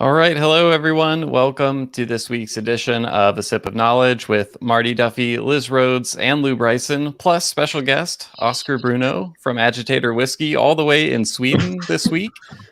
All right. Hello, everyone. Welcome to this week's edition of A Sip of Knowledge with Marty Duffy, Liz Rhoades, and Lew Bryson, plus special guest Oskar Bruno from Agitator Whisky, all the way in Sweden this week.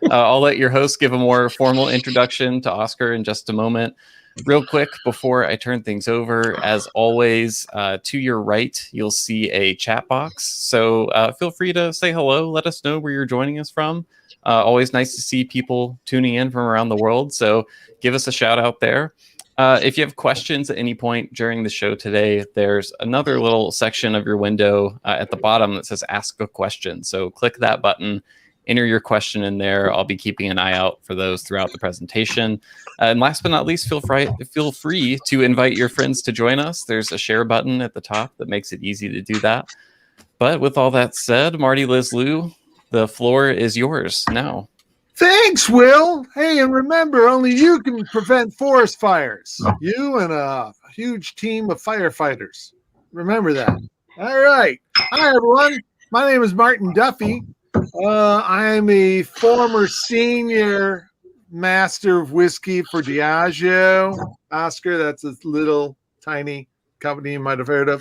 I'll let your host give a more formal introduction to Oskar in just a moment. Real quick, before I turn things over, as always, to your right, you'll see a chat box. So feel free to say hello. Let us know where you're joining us from. Always nice to see people tuning in from around the world. So give us a shout out there. If you have questions at any point during the show today, there's another little section of your window at the bottom that says Ask a Question. So click that button, enter your question in there. I'll be keeping an eye out for those throughout the presentation. And last but not least, feel free to invite your friends to join us. There's a share button at the top that makes it easy to do that. But with all that said, Marty, Liz, Lew, the floor is yours now. Thanks, Will. Hey, and remember, only you can prevent forest fires. You and a huge team of firefighters. Remember that. All right. Hi, everyone. My name is Martin Duffy. I'm a former senior master of whiskey for DIAGEO. Oskar, that's a little tiny company you might have heard of.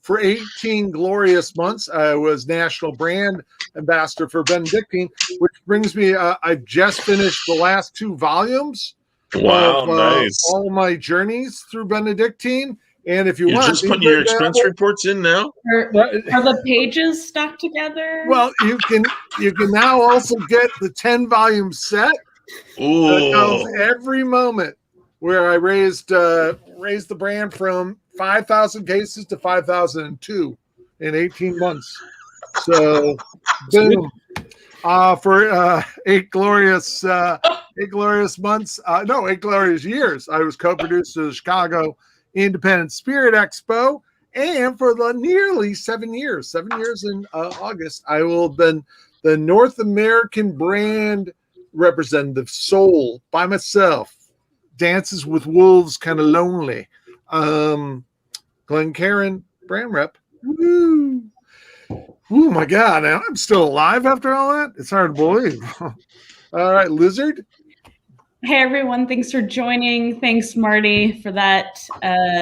For 18 glorious months, I was national brand ambassador for Benedictine, which brings me, I've just finished the last 2 volumes of nice. all my journeys through Benedictine. And if You're just putting your expense reports in now? Are the pages stuck together? Well, you can now also get the 10-volume set. Ooh. That tells every moment where I raised the brand from 5,000 cases to 5,002 in 18 months. So, boom. For 8 glorious months, 8 glorious years, I was co-producer of the Chicago Independent Spirit Expo. And for the nearly 7 years in August, I will have been the North American brand representative, sole, by myself. Dances with Wolves, kind of lonely. Glencairn brand rep. Woo! Oh my God! I'm still alive after all that. It's hard to believe. All right, Lizard. Hey everyone! Thanks for joining. Thanks, Marty, for that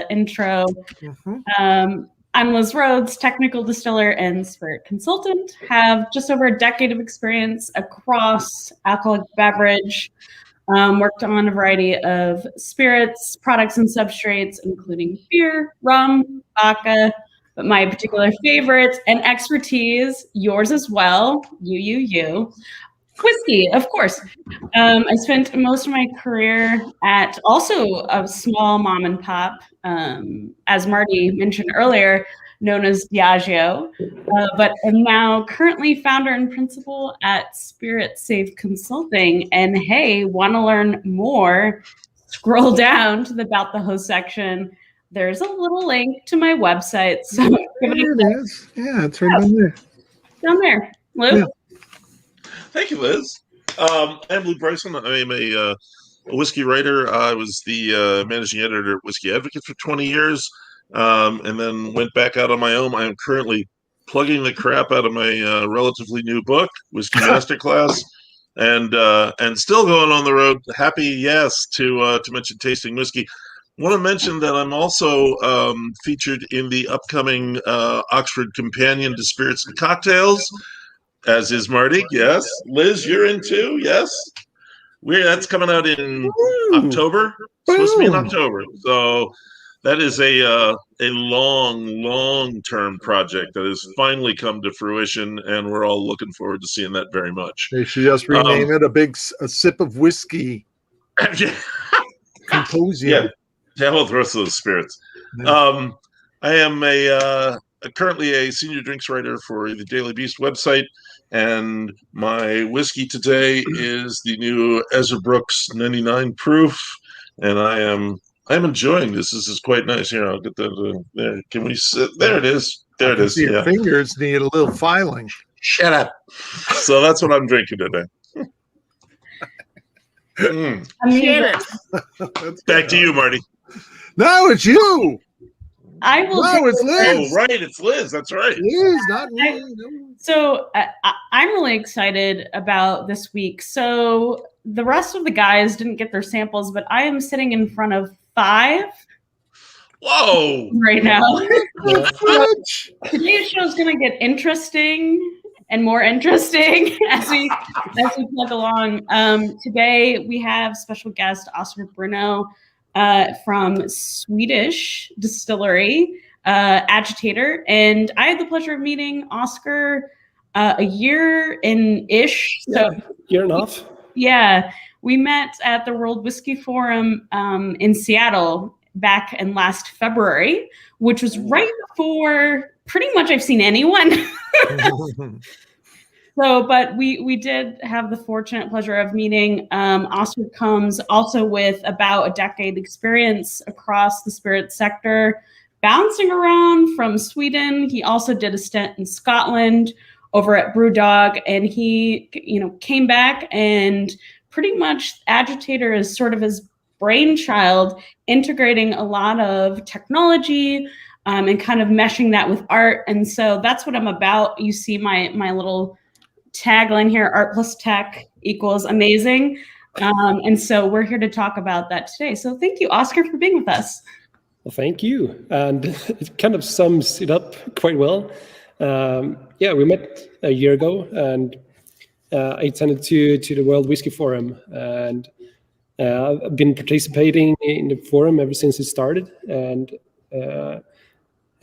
intro. Mm-hmm. I'm Liz Rhoades, technical distiller and spirit consultant. Have just over a decade of experience across alcoholic beverage. Worked on a variety of spirits, products, and substrates, including beer, rum, vodka, but my particular favorites and expertise, yours as well, you, whiskey, of course. I spent most of my career at also a small mom and pop, as Marty mentioned earlier, known as DIAGEO, but am now currently founder and principal at Spirit Safe Consulting. And hey, want to learn more? Scroll down to the About the Host section. There's a little link to my website. So there it is. Yeah, it's right down there. Down there. Lew? Yeah. Thank you, Liz. I'm Lew Bryson. I am a whiskey writer. I was the managing editor at Whisky Advocate for 20 years. And then went back out on my own. I am currently plugging the crap out of my relatively new book, Whiskey Masterclass, and still going on the road. Happy, yes, to mention tasting whiskey. Want to mention that I'm also featured in the upcoming Oxford Companion to Spirits and Cocktails, as is Marty. Yes, Liz, you're in too. Yes, that's coming out in October. Supposed to be in October. So. That is a long-term project that has finally come to fruition, and we're all looking forward to seeing that very much. They should just rename it a sip of whiskey. Symposium. Yeah, all the rest of those spirits. I am currently a senior drinks writer for the Daily Beast website, and my whiskey today is the new Ezra Brooks 99 proof, and I'm enjoying this. This is quite nice. Here, I'll get that there. Can we sit? There it is. There it is. Your fingers need a little filing. Shut up. So that's what I'm drinking today. Back to you, Marty. No, it's you. I will. No, it's Liz. Oh, right. It's Liz. That's right. Liz, not me. So I'm really excited about this week. So the rest of the guys didn't get their samples, but I am sitting in front of 5 Whoa! right now. Yeah. Today's show is going to get interesting and more interesting as we plug along. Today we have special guest Oskar Bruno from Swedish distillery Agitator, and I had the pleasure of meeting Oskar a year in ish. So year and a half. Yeah, we met at the World Whisky Forum in Seattle back in last February, which was right before pretty much I've seen anyone. So, but we did have the fortunate pleasure of meeting. Oskar comes also with about a decade experience across the spirit sector, bouncing around from Sweden. He also did a stint in Scotland over at Brewdog, and he, came back, and pretty much Agitator is sort of his brainchild, integrating a lot of technology and kind of meshing that with art. And so that's what I'm about. You see my little tagline here: art plus tech equals amazing. And so we're here to talk about that today. So thank you, Oskar, for being with us. Well, thank you. And it kind of sums it up quite well. We met a year ago, and I attended to the World Whisky Forum, and I've been participating in the forum ever since it started. And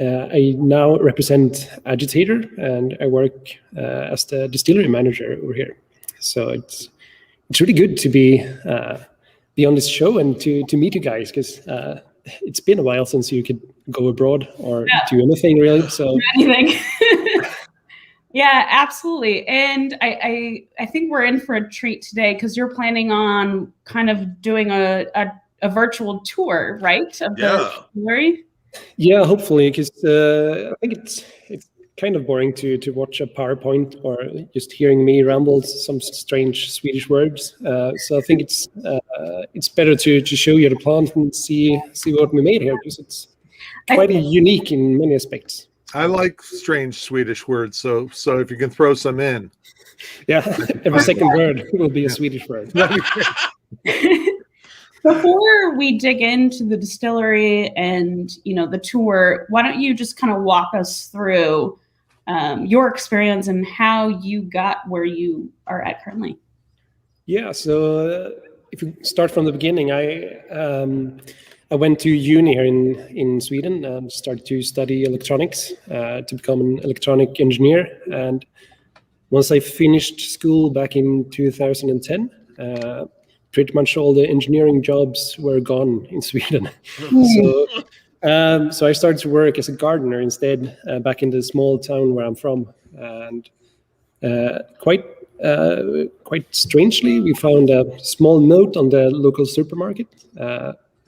I now represent Agitator, and I work as the distillery manager over here. So it's really good to be on this show and to meet you guys, because it's been a while since you could go abroad or do anything really. So anything. Yeah, absolutely. And I think we're in for a treat today, because you're planning on kind of doing a virtual tour, right? Of the distillery? Yeah, hopefully, because I think it's kind of boring to watch a PowerPoint or just hearing me ramble some strange Swedish words. So I think it's better to show you the plant and see what we made here, because it's quite unique in many aspects. I like strange Swedish words, so if you can throw some in. Yeah, every second word will be a Swedish word. Before we dig into the distillery and the tour, why don't you just kind of walk us through your experience and how you got where you are at currently? Yeah, so if you start from the beginning, I went to uni here in Sweden and started to study electronics to become an electronic engineer. And once I finished school back in 2010, pretty much all the engineering jobs were gone in Sweden. So I started to work as a gardener instead back in the small town where I'm from. And quite strangely, we found a small note on the local supermarket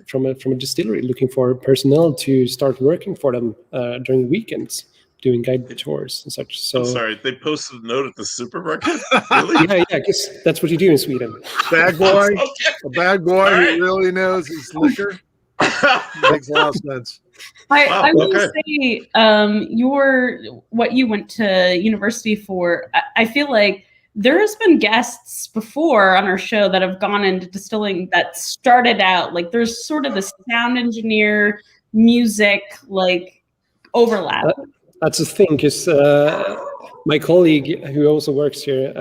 from a distillery looking for personnel to start working for them during weekends, doing guided tours and such. So I'm sorry, they posted a note at the supermarket? Really? Yeah, I guess that's what you do in Sweden. Bad boy, a bad boy who really knows his liquor. Makes a lot of sense. I will say, what you went to university for, I feel like there has been guests before on our show that have gone into distilling that started out like there's sort of the sound engineer music like overlap. That's the thing, because my colleague who also works here,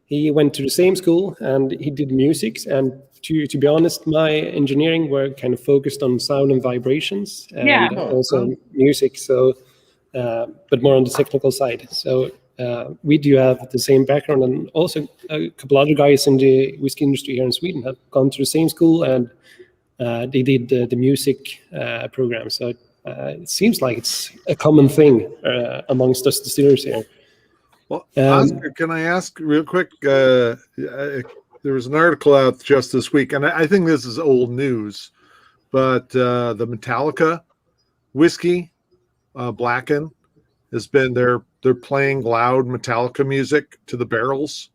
he went to the same school and he did music. And to be honest, my engineering were kind of focused on sound and vibrations and also music. So, but more on the technical side. So we do have the same background, and also a couple other guys in the whiskey industry here in Sweden have gone to the same school, and they did the music program. So it seems like it's a common thing amongst us distillers here. Well, Oskar, can I ask real quick? There was an article out just this week, and I think this is old news, but the Metallica whiskey, Blacken, has been they're playing loud Metallica music to the barrels.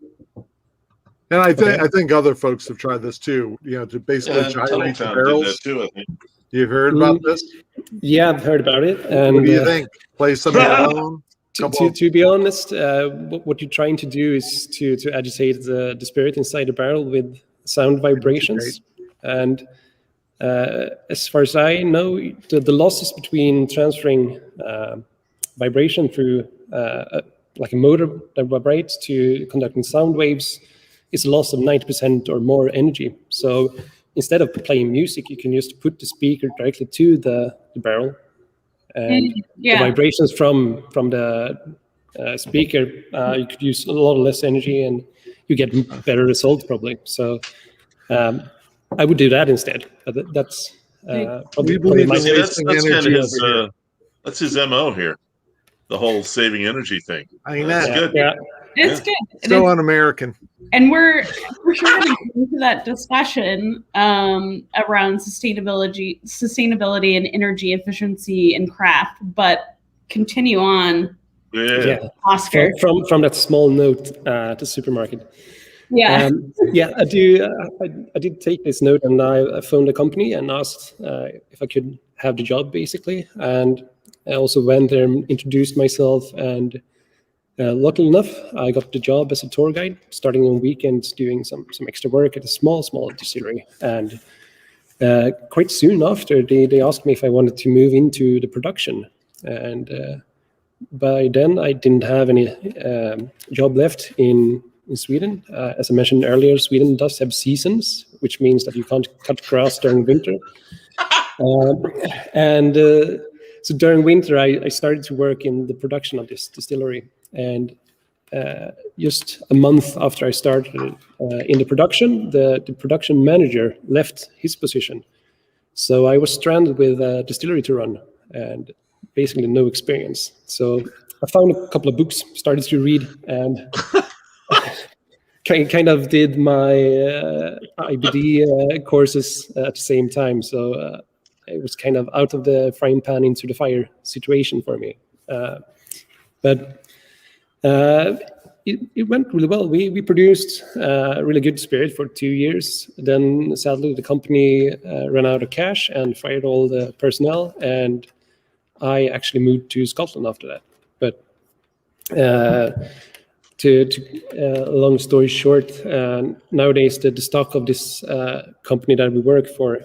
And I think other folks have tried this too, to basically gyrate the barrels. Too, I think. You've heard about this? Yeah, I've heard about it. And what do you think? Play some of your own? To be honest, what you're trying to do is to agitate the spirit inside the barrel with sound vibrations. And as far as I know, the losses between transferring vibration through like a motor that vibrates to conducting sound waves is a loss of 90% or more energy. So instead of playing music, you can just put the speaker directly to the barrel. And the vibrations from the speaker, you could use a lot less energy and you get better results probably. So I would do that instead. That's probably my that's kind of his that's his MO here. The whole saving energy thing. I mean, that's good. Yeah. It's good. So un-American. And we're sure to get into that discussion around sustainability and energy efficiency in craft, but continue on. Yeah. Oskar. From that small note to supermarket. Yeah. I do. I did take this note, and I phoned the company and asked if I could have the job, basically. And I also went there and introduced myself. And luckily enough, I got the job as a tour guide, starting on weekends, doing some extra work at a small distillery. And quite soon after, they asked me if I wanted to move into the production. And by then, I didn't have any job left in Sweden. As I mentioned earlier, Sweden does have seasons, which means that you can't cut grass during winter. So during winter, I started to work in the production of this distillery. And just a month after I started in the production, the production manager left his position. So I was stranded with a distillery to run and basically no experience. So I found a couple of books, started to read, and kind of did my IBD courses at the same time. So it was kind of out of the frying pan into the fire situation for me. But it went really well. We produced really good spirit for 2 years. Then sadly the company ran out of cash and fired all the personnel, and I actually moved to Scotland after that. But to long story short, nowadays the stock of this company that we work for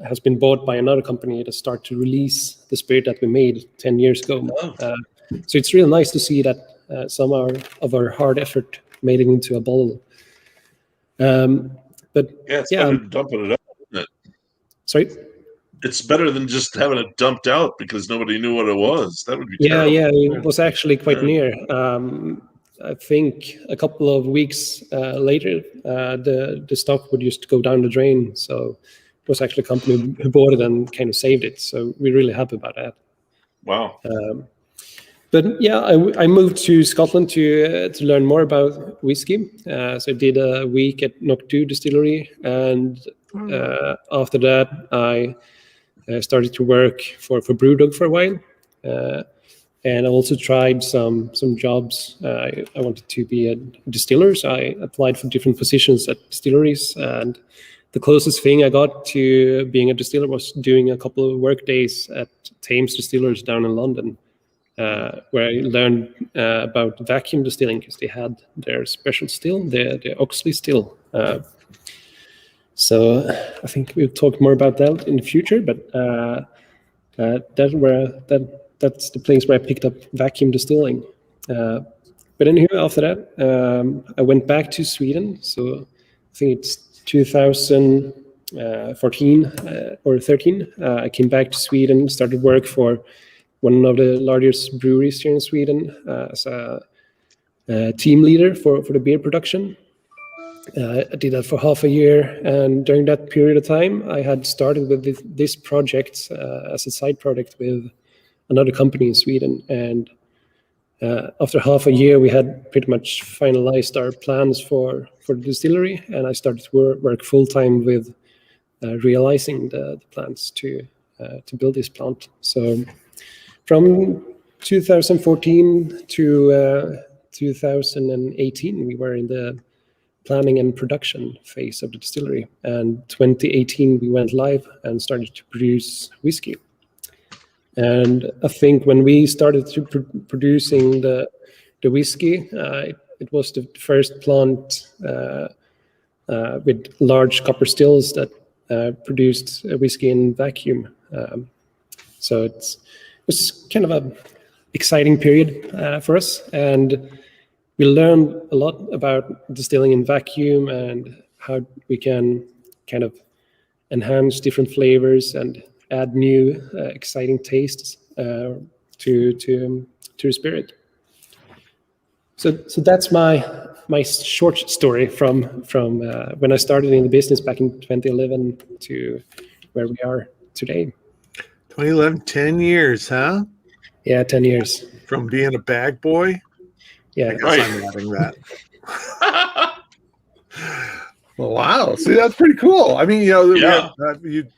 has been bought by another company that started to release the spirit that we made 10 years ago. So it's really nice to see that some of our hard effort made it into a bottle. But it's better than dumping it out, isn't it? Sorry? It's better than just having it dumped out because nobody knew what it was. That would be terrible. Yeah, it was actually quite near. I think a couple of weeks later, the stock would just go down the drain. So it was actually a company who bought it and kind of saved it. So we're really happy about that. Wow. But yeah, I moved to Scotland to learn more about whiskey. So I did a week at Knock2 Distillery, and after that I started to work for Brewdog for a while. And I also tried some jobs. I wanted to be a distiller, so I applied for different positions at distilleries. And the closest thing I got to being a distiller was doing a couple of work days at Thames Distillers down in London, where I learned about vacuum distilling because they had their special still, the Oxley still. So I think we'll talk more about that in the future. But that's the place where I picked up vacuum distilling. But anyway, after that, I went back to Sweden. So I think it's 2014 or 13. I came back to Sweden, started work for one of the largest breweries here in Sweden as a team leader for the beer production. I did that for half a year, and during that period of time, I had started with this project as a side project with another company in Sweden. And after half a year, we had pretty much finalized our plans for the distillery, and I started to work full-time with realizing the plans to build this plant. So from 2014 to 2018, we were in the planning and production phase of the distillery. And 2018, we went live and started to produce whiskey. And I think when we started to producing the whiskey, it was the first plant with large copper stills that produced whiskey in vacuum. So it was kind of a exciting period for us, and we learned a lot about distilling in vacuum and how we can kind of enhance different flavors and add new exciting tastes to spirit. So that's my short story from when I started in the business back in 2011 to where we are today. 2011, 10 years, huh? Yeah, 10 years. From being a bag boy? Yeah. I guess I'm adding that. Well, wow. See, that's pretty cool. I mean,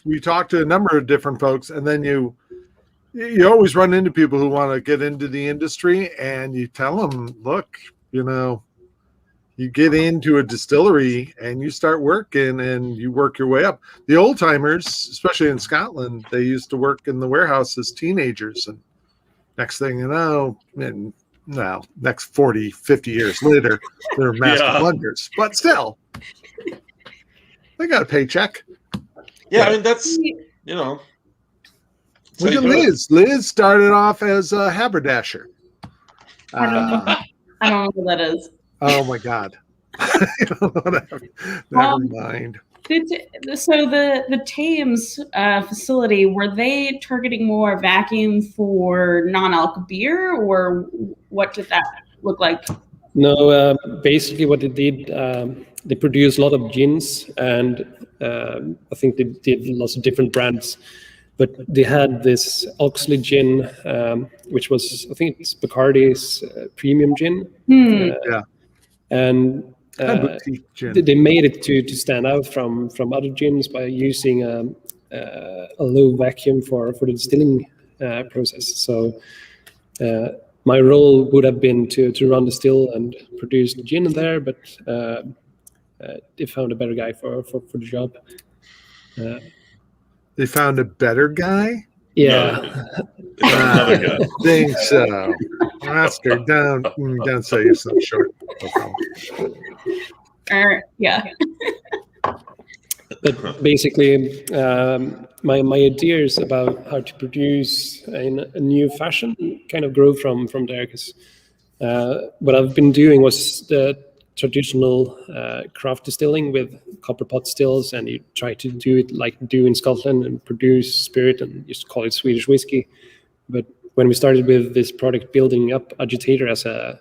we talked to a number of different folks, and then you always run into people who want to get into the industry, and you tell them, look, you get into a distillery and you start working and you work your way up. The old timers, especially in Scotland, they used to work in the warehouse as teenagers, and next thing you know, next 40, 50 years later, they're master blenders. But still, they got a paycheck. Yeah, I mean, that's, Look at Liz. Liz started off as a haberdasher. I don't know what that is. Oh my God. Never mind. So the Thames facility, were they targeting more vacuum for non-alc beer, or what did that look like? No, basically what they did, they produced a lot of gins, and I think they did lots of different brands. But they had this Oxley gin, which was, I think it's Bacardi's premium gin. Yeah. And they made it to stand out from other gins by using a low vacuum for the distilling process. So my role would have been to run the still and produce the gin in there, but they found a better guy for the job. They found a better guy? Yeah. I think so. Oscar, don't sell yourself short. Yeah. But basically, my ideas about how to produce in a new fashion kind of grew from there, because what I've been doing was the traditional craft distilling with copper pot stills, and you try to do it like you do in Scotland and produce spirit and just call it Swedish whiskey. But when we started with this product, building up Agitator as a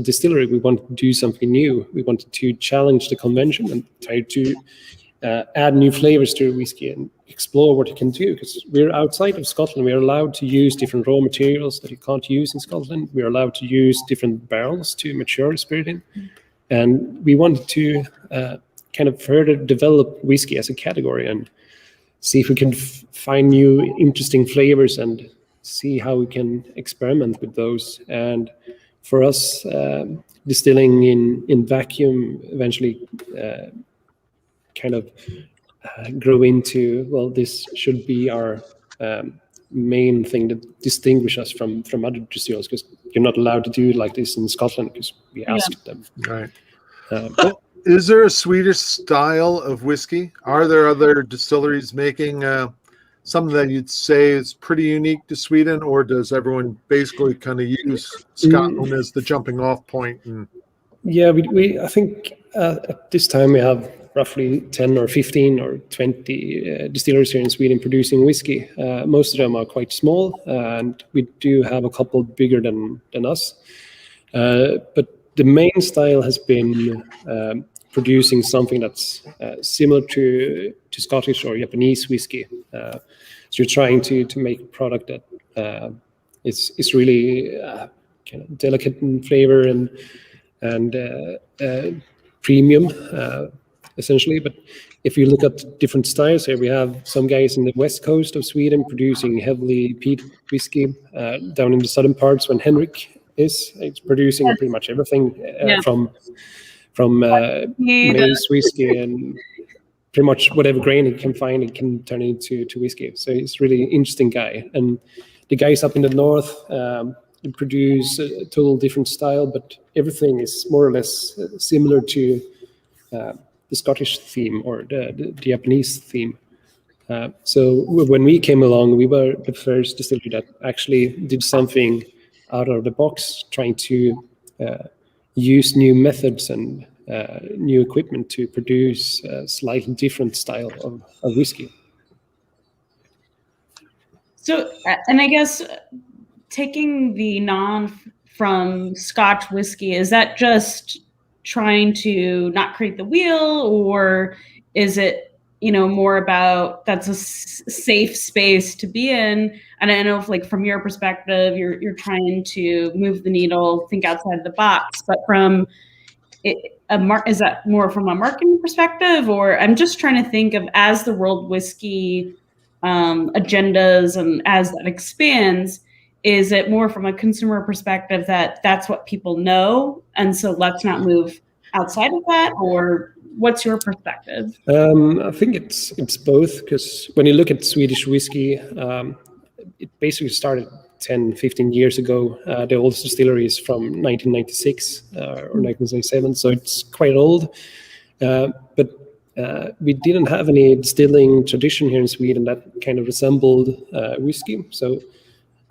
distillery, we wanted to do something new. We wanted to challenge the convention and try to add new flavors to whiskey and explore what you can do, because we're outside of Scotland. We're allowed to use different raw materials that you can't use in Scotland. We're allowed to use different barrels to mature spirit in. And we wanted to kind of further develop whiskey as a category and see if we can find new interesting flavors and see how we can experiment with those. And for us, distilling in vacuum eventually kind of grew into, well, this should be our main thing that distinguishes us from other distillers, because you're not allowed to do it like this in Scotland, because we asked them. Right. Is there a Swedish style of whiskey? Are there other distilleries making something that you'd say is pretty unique to Sweden, or does everyone basically kind of use Scotland as the jumping off point? Yeah, we I think at this time we have roughly 10 or 15 or 20 distilleries here in Sweden producing whiskey. Most of them are quite small, and we do have a couple bigger than us. But the main style has been producing something that's similar to Scottish or Japanese whiskey. So you're trying to make a product that is really kind of delicate in flavor and premium, essentially. But if you look at different styles here, we have some guys in the west coast of Sweden producing heavily peat whiskey. Down in the southern parts, when Henrik it's producing pretty much everything from maize whiskey, and pretty much whatever grain it can find, it can turn into whiskey. So he's really interesting guy. And the guys up in the north produce a total different style, but everything is more or less similar to the Scottish theme or the Japanese theme. So when we came along, we were the first distillery that actually did something out of the box, trying to use new methods and new equipment to produce a slightly different style of whiskey. So, and I guess taking the from Scotch whiskey, is that just trying to not create the wheel, or is it, more about that's a safe space to be in? And I know if, like, from your perspective, you're trying to move the needle, think outside the box, but from is that more from a marketing perspective? Or I'm just trying to think of, as the world whiskey agendas and as that expands, is it more from a consumer perspective that that's what people know, and so let's not move outside of that? Or what's your perspective? I think it's both, because when you look at Swedish whiskey, it basically started 10, 15 years ago. The oldest distillery is from 1996 or 1997, so it's quite old. But we didn't have any distilling tradition here in Sweden that kind of resembled whiskey. So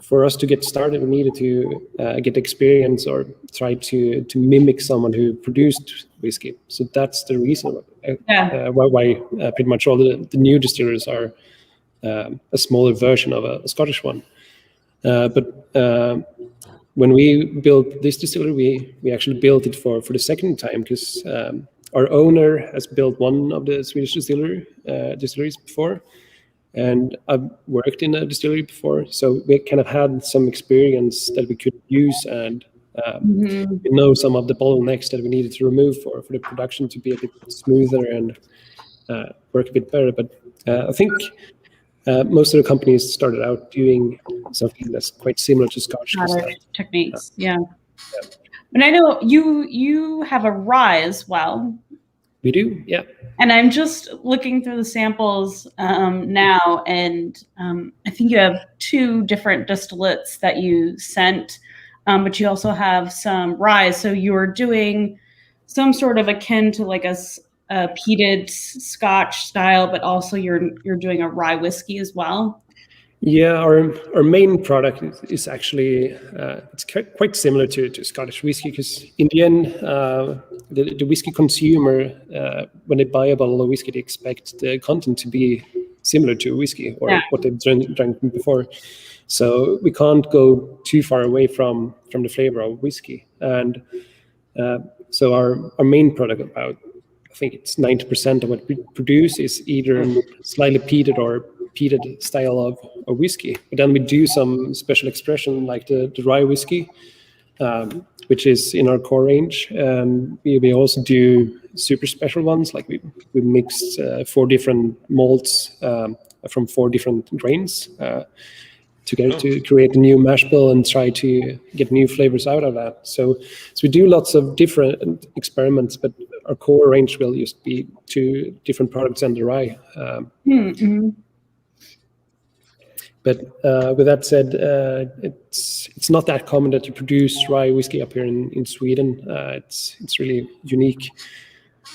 for us to get started, we needed to get experience or try to mimic someone who produced whiskey. So that's the reason why pretty much all the new distillers are a smaller version of a Scottish one. But when we built this distillery, we actually built it for the second time, because our owner has built one of the Swedish distilleries before, and I've worked in a distillery before, so we kind of had some experience that we could use, and we know some of the bottlenecks that we needed to remove for the production to be a bit smoother and work a bit better. But I think most of the companies started out doing something that's quite similar to Scotch techniques. Yeah. And I know you have a rye as well. We do, yeah. And I'm just looking through the samples now, and I think you have 2 different distillates that you sent, but you also have some rye. So you're doing some sort of akin to like a peated Scotch style, but also you're doing a rye whiskey as well. Yeah, our main product is actually it's quite similar to Scottish whiskey, because in the end, the whiskey consumer, when they buy a bottle of whiskey, they expect the content to be similar to whiskey or what they've drank before. So we can't go too far away from the flavor of whiskey. And so our main product, about I think it's 90% of what we produce, is either slightly peated or peated style of whiskey. But then we do some special expression like the rye whiskey, which is in our core range. We also do super special ones, like we mixed 4 different malts from 4 different grains together to create a new mash bill and try to get new flavors out of that. So we do lots of different experiments, but our core range will just be 2 different products and the rye. But with that said, it's not that common that you produce rye whiskey up here in Sweden. It's really unique.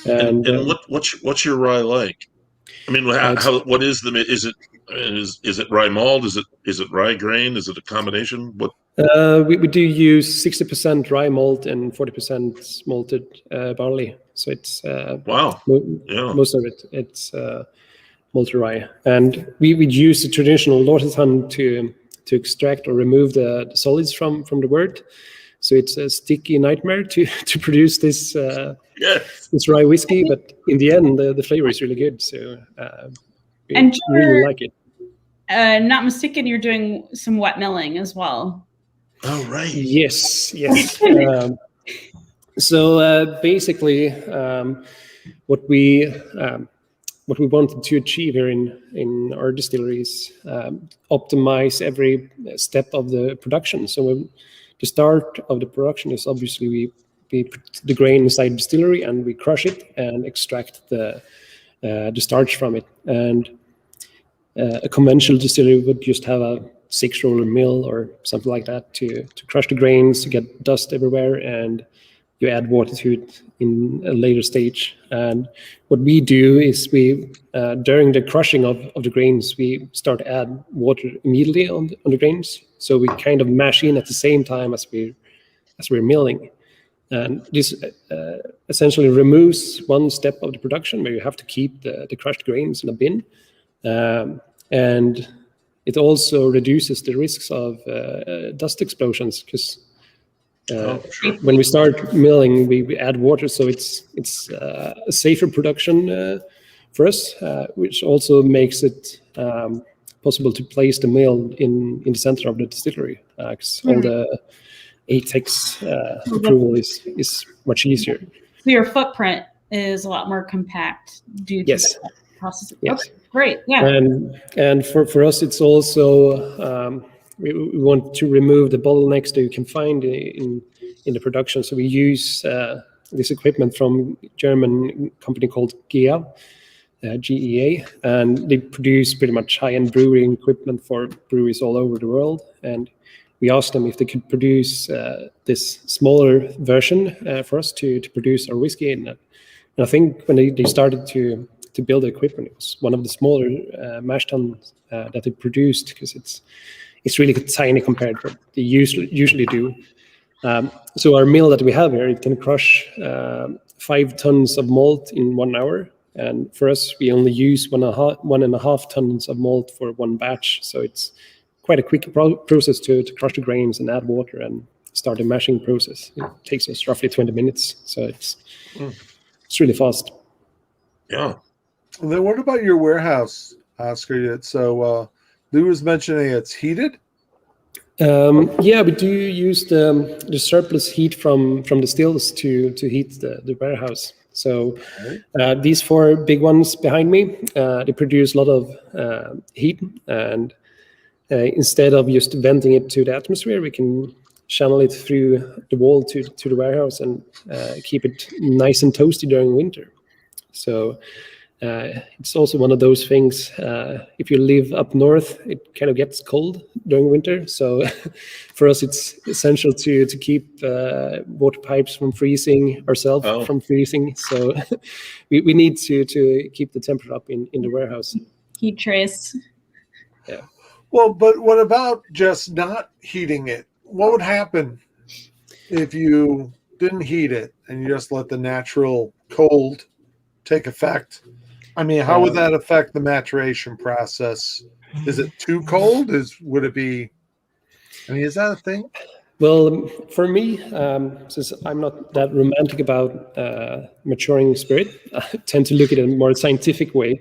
And what's your rye like? I mean, what is is it rye malt? Is it rye grain? Is it a combination? What? We do use 60% rye malt and 40% malted barley. So it's most of it. It's malted rye, and we would use the traditional Lortetan to extract or remove the solids from the wort. So it's a sticky nightmare to produce this this rye whiskey, but in the end the flavor is really good. So we really like it. Not mistaken, you're doing some wet milling as well. Oh, right. Yes. So basically, what we wanted to achieve here in our distillery is optimize every step of the production. So the start of the production is obviously we put the grain inside the distillery and we crush it and extract the starch from it. And a conventional distillery would just have a 6-roller mill or something like that to crush the grains, to get dust everywhere, and you add water to it in a later stage. And what we do is we, during the crushing of the grains, we start to add water immediately on the grains. So we kind of mash in at the same time as we're milling. And this essentially removes one step of the production where you have to keep the crushed grains in a bin. And it also reduces the risks of dust explosions, because when we start milling, we add water, so it's a safer production for us, which also makes it possible to place the mill in the center of the distillery, because all the ATEX approval is much easier. So your footprint is a lot more compact due to that process. Yes. Okay, great. Yeah. And for us, it's also we want to remove the bottlenecks that you can find in the production. So we use this equipment from a German company called GEA, GEA, and they produce pretty much high-end brewing equipment for breweries all over the world. And we asked them if they could produce this smaller version for us to produce our whiskey in. And I think when they started to build the equipment, it was one of the smaller mash tuns that they produced, because it's really tiny compared to what they usually do. So our mill that we have here, it can crush 5 tons of malt in 1 hour. And for us, we only use 1.5 tons of malt for one batch. So it's quite a quick process to crush the grains and add water and start the mashing process. It takes us roughly 20 minutes. So it's really fast. Yeah. And then what about your warehouse, Oskar? So Lew was mentioning it's heated? Yeah, we do use the surplus heat from the stills to heat the warehouse. So these 4 big ones behind me, they produce a lot of heat, and instead of just venting it to the atmosphere, we can channel it through the wall to the warehouse and keep it nice and toasty during winter. So it's also one of those things, if you live up north, it kind of gets cold during winter. So for us, it's essential to keep water pipes from freezing, ourselves from freezing. So we need to keep the temperature up in the warehouse. Heat trace. Yeah. Well, but what about just not heating it? What would happen if you didn't heat it and you just let the natural cold take effect? I mean, how would that affect the maturation process? Is it too cold? Would it be? I mean, is that a thing? Well, for me, since I'm not that romantic about maturing spirit, I tend to look at it in a more scientific way.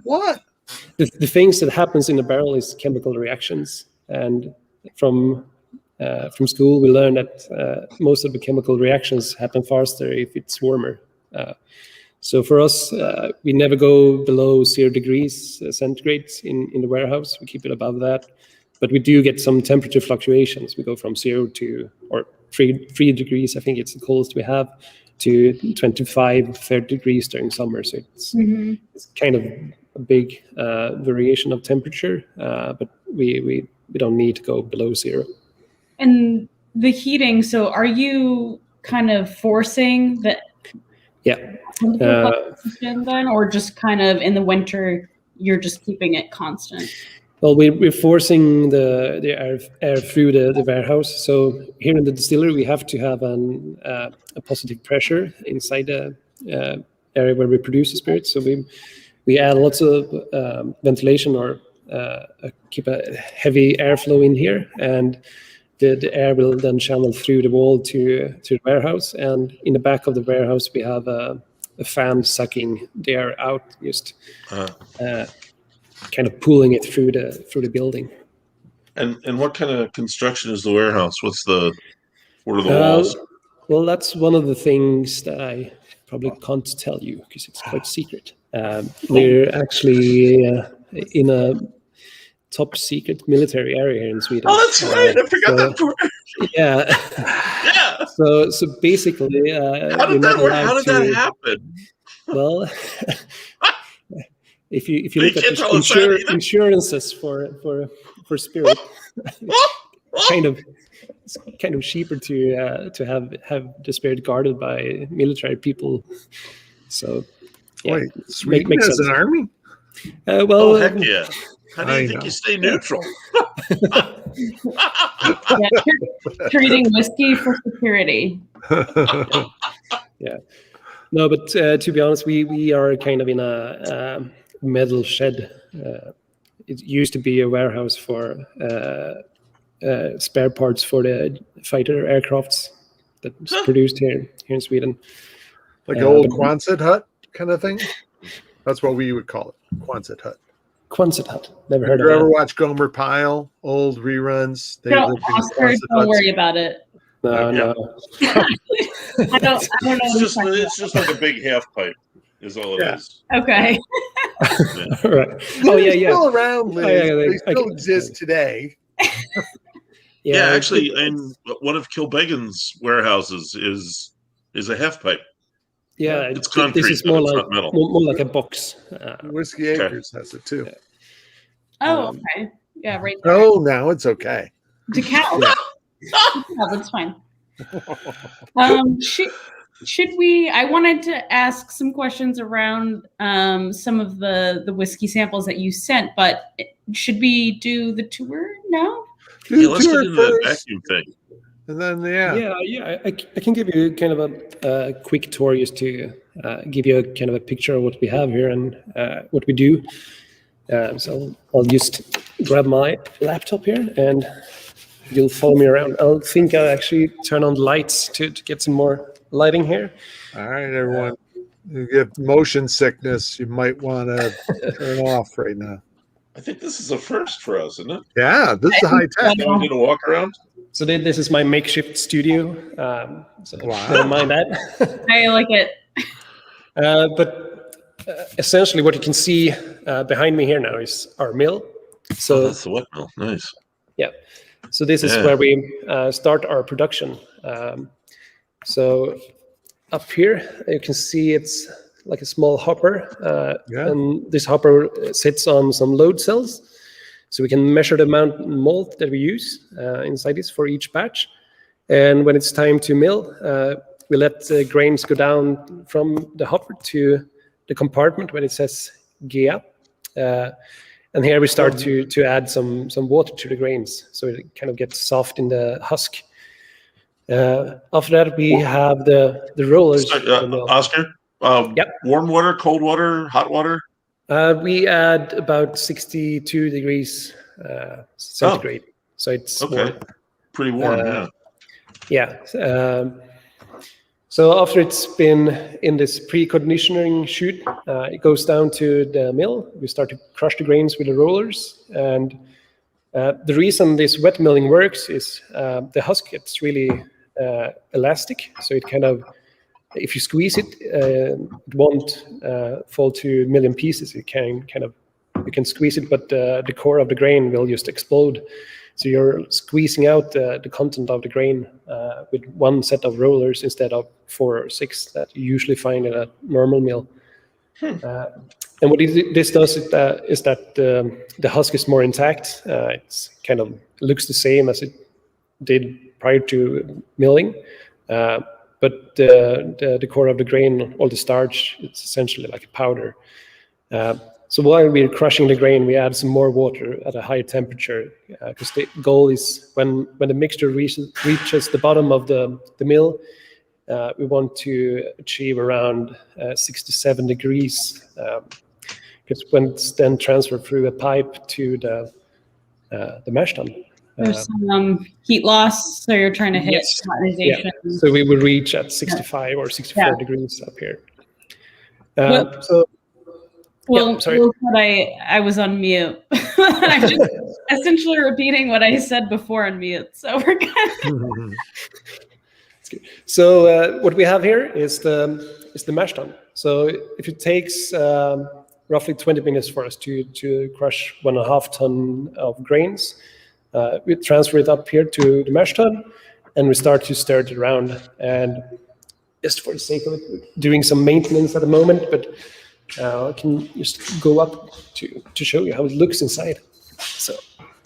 What? The things that happens in the barrel is chemical reactions, and from school we learned that most of the chemical reactions happen faster if it's warmer. So for us, we never go below 0 degrees centigrade in the warehouse. We keep it above that, but we do get some temperature fluctuations. We go from 0 to, or 3 degrees, I think it's the coldest we have, to 25, 30 degrees during summer. So it's kind of a big variation of temperature, but we don't need to go below 0. And the heating, so are you kind of forcing the then, or just kind of in the winter you're just keeping it constant? Well, we're forcing the air through the warehouse. So here in the distillery, we have to have a positive pressure inside the area where we produce the spirits. So we add lots of ventilation, or keep a heavy airflow in here, and the air will then channel through the wall to the warehouse. And in the back of the warehouse, we have a fan sucking the air out, just kind of pulling it through the building. And what kind of construction is the warehouse? What are the walls? Well, that's one of the things that I probably can't tell you because it's quite secret. We're actually in a top secret military area here in Sweden. Oh, that's right. I forgot that part. Yeah. Yeah. So basically, How did that happen? Well, if you look at the insurances for for spirit. It's kind of cheaper to have the spirit guarded by military people. So yeah, Wait, Sweden makes has sense. an army? Well, Oh, heck yeah. How do you I think know. you stay neutral? Yeah, trading whiskey for security. yeah. No, but to be honest, we are kind of in a metal shed. It used to be a warehouse for spare parts for the fighter aircrafts that's produced here in Sweden. Like an old but- Quonset hut kind of thing? That's what we would call it, Quonset hut. Quonset hut. Never Have heard you of ever that. watched Gomer Pyle, old reruns? They No, lived in Oscar, Quonset don't huts. worry about it. No, Yeah. no. I don't know. It's just like a big half pipe, is all it Yeah. is. Okay. All right. They're Oh yeah. still around, Liz. yeah, they I still can- exist today. Yeah, it's- actually, and one of Kilbeggan's warehouses is a half pipe. yeah, It's this concrete, is but more it's like not metal. more like a box. Whiskey Acres has it too. Oh, okay. Yeah, right there. Oh, now it's okay. DeKalb. Yeah. Yeah, that's fine. Should we? I wanted to ask some questions around some of the whiskey samples that you sent, but should we do the tour now? Yeah, let's get tour into that first, vacuum thing. and then I can give you kind of a quick tour just to give you a kind of a picture of what we have here and what we do. So I'll just grab my laptop here and you'll follow me around. I'll actually turn on the lights to get some more lighting here. All right, everyone. You get motion sickness, you might want to turn off right now. I think this is a first for us, isn't it? Yeah, this is high tech. Can we did a walk around? So this is my makeshift studio. So Wow. never mind that. I like it. But essentially what you can see behind me here now is our mill. Oh, So that's the wet mill. Nice. yeah, so this is Yeah. where we start our production. So up here you can see it's like a small hopper, Yeah. and this hopper sits on some load cells. So we can measure the amount of malt that we use inside this for each batch. And when it's time to mill, we let the grains go down from the hopper to the compartment where it says GIA. And here we start to add some water to the grains, so it kind of gets soft in the husk. After that, we have the rollers. So, in the mill. Oscar, Yep. warm water, cold water, hot water? We add about 62 degrees centigrade, so it's Okay. warm. Pretty warm, Uh, yeah. Yeah. So after it's been in this pre-conditioning chute, it goes down to the mill. We start to crush the grains with the rollers. And the reason this wet milling works is the husk gets really elastic. So it kind of, if you squeeze it, it won't fall to a million pieces. It can kind of, you can squeeze it, but the core of the grain will just explode. So you're squeezing out the content of the grain with one set of rollers instead of 4 or 6 that you usually find in a normal mill. And what this does is that the husk is more intact. It's kind of looks the same as it did prior to milling, but the core of the grain, all the starch, it's essentially like a powder. So while we're crushing the grain, we add some more water at a higher temperature, because the goal is when the mixture reaches the bottom of the mill, we want to achieve around 67 degrees, because when it's then transferred through a pipe to the mash tun. There's some heat loss, so you're trying to hit Yes. homogenization. Yeah. So we will reach at 65 or 64 Yeah. degrees up here. Well- So Well, Yeah, sorry. Will said I was on mute. I'm just essentially repeating what I said before on mute. So we're good. So what we have here is the mash tun. So if it takes roughly 20 minutes for us to crush 1.5 ton of grains, we transfer it up here to the mash tun, and we start to stir it around. And just for the sake of it, we're doing some maintenance at the moment, but I can just go up to show you how it looks inside. So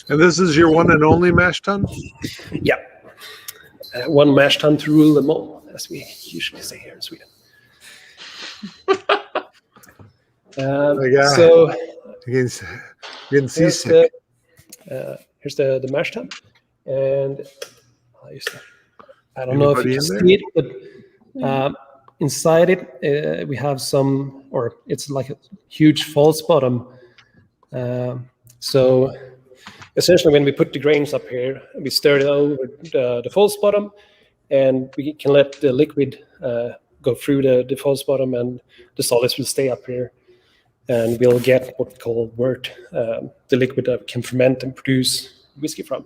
And this is your one and only mash tun? Yeah. One mash tun to rule them all, as we usually say here in Sweden. So you can see here's the mash tun, and I don't know if you can see it, but inside it we have some, or it's like a huge false bottom. So essentially, when we put the grains up here, we stir it over the false bottom, and we can let the liquid go through the false bottom, and the solids will stay up here, and we'll get what we call wort, the liquid that we can ferment and produce whiskey from.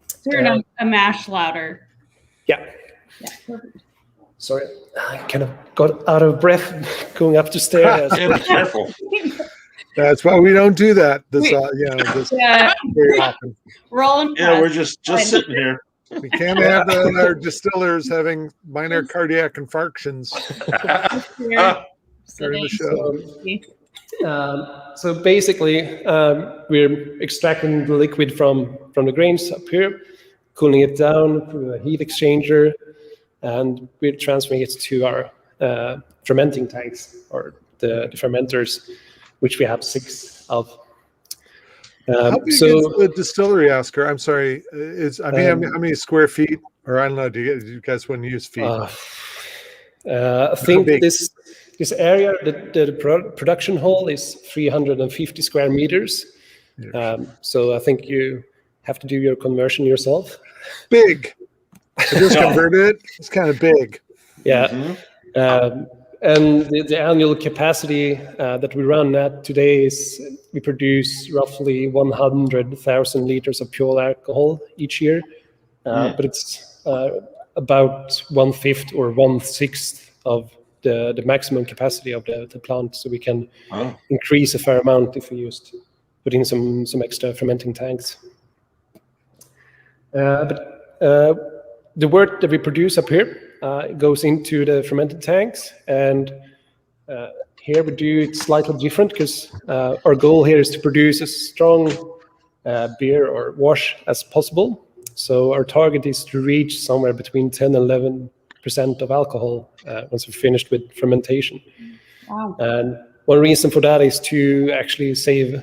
So you're a mash louder. Yeah. Yeah, perfect. Sorry, I kind of got out of breath going up the stairs. Yeah, be careful. That's why we don't do that. This very often. We're all in. Yeah, we're just sitting here. We can't have our distillers having minor cardiac infarctions during the show. So basically, we're extracting the liquid from the grains up here, cooling it down through a heat exchanger, and we're transferring it to our fermenting tanks, or the fermenters, which we have 6 of. How big is the distillery, Oskar? I'm sorry. How many square feet? Or I don't know. Do you guys want to use feet? I think this area, the production hall, is 350 square meters. So I think you have to do your conversion yourself. Big. I just converted it. It's kind of big. Yeah. Mm-hmm. And the annual capacity that we run at today is we produce roughly 100,000 liters of pure alcohol each year, but it's about 1/5 or 1/6 of the maximum capacity of the plant. So we can increase a fair amount if we just put in some extra fermenting tanks. But the wort that we produce up here goes into the fermented tanks, and here we do it slightly different because our goal here is to produce as strong beer or wash as possible. So our target is to reach somewhere between 10 and 11% of alcohol once we're finished with fermentation. Wow. And one reason for that is to actually save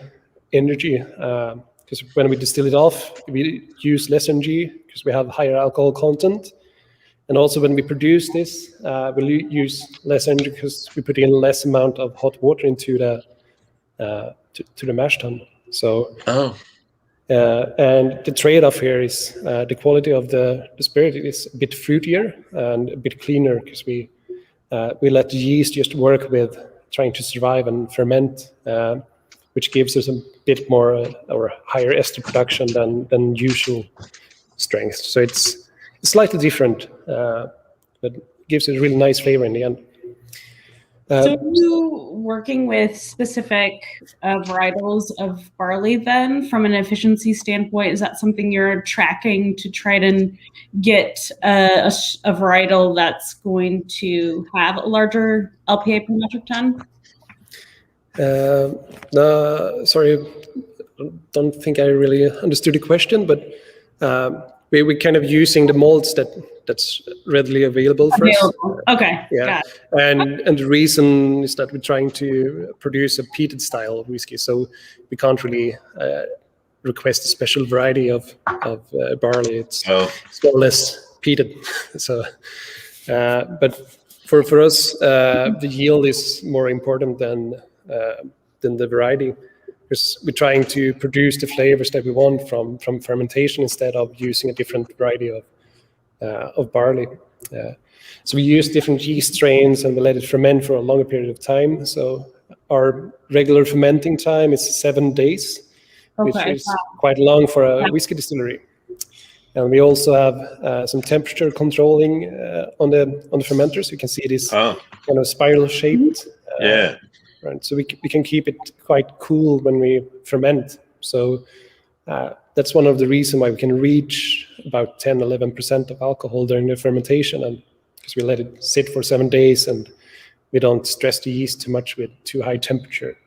energy, because when we distill it off, we use less energy because we have higher alcohol content. And also when we produce this, we'll use less energy because we put in less amount of hot water into the to the mash tun. So, and the trade-off here is the quality of the spirit is a bit fruitier and a bit cleaner because we let the yeast just work with trying to survive and ferment, which gives us a bit more or higher ester production than usual strength. So it's slightly different, but gives a really nice flavor in the end. So are you working with specific varietals of barley then from an efficiency standpoint? Is that something you're tracking to try to get a varietal that's going to have a larger LPA per metric ton? Sorry, don't think I really understood the question, but we're kind of using the malts that's readily available for us. Okay. Yeah. And the reason is that we're trying to produce a peated style of whiskey, so we can't really request a special variety of barley. It's more or less peated. So, but for us, the yield is more important than the variety. Because we're trying to produce the flavors that we want from fermentation instead of using a different variety of barley. So we use different yeast strains and we let it ferment for a longer period of time. So our regular fermenting time is 7 days, which is quite long for a whiskey distillery. And we also have some temperature controlling on the fermenters. You can see this kind of spiral shaped. Right, so we can keep it quite cool when we ferment. So that's one of the reasons why we can reach about 10-11% of alcohol during the fermentation, and because we let it sit for 7 days and we don't stress the yeast too much with too high temperature.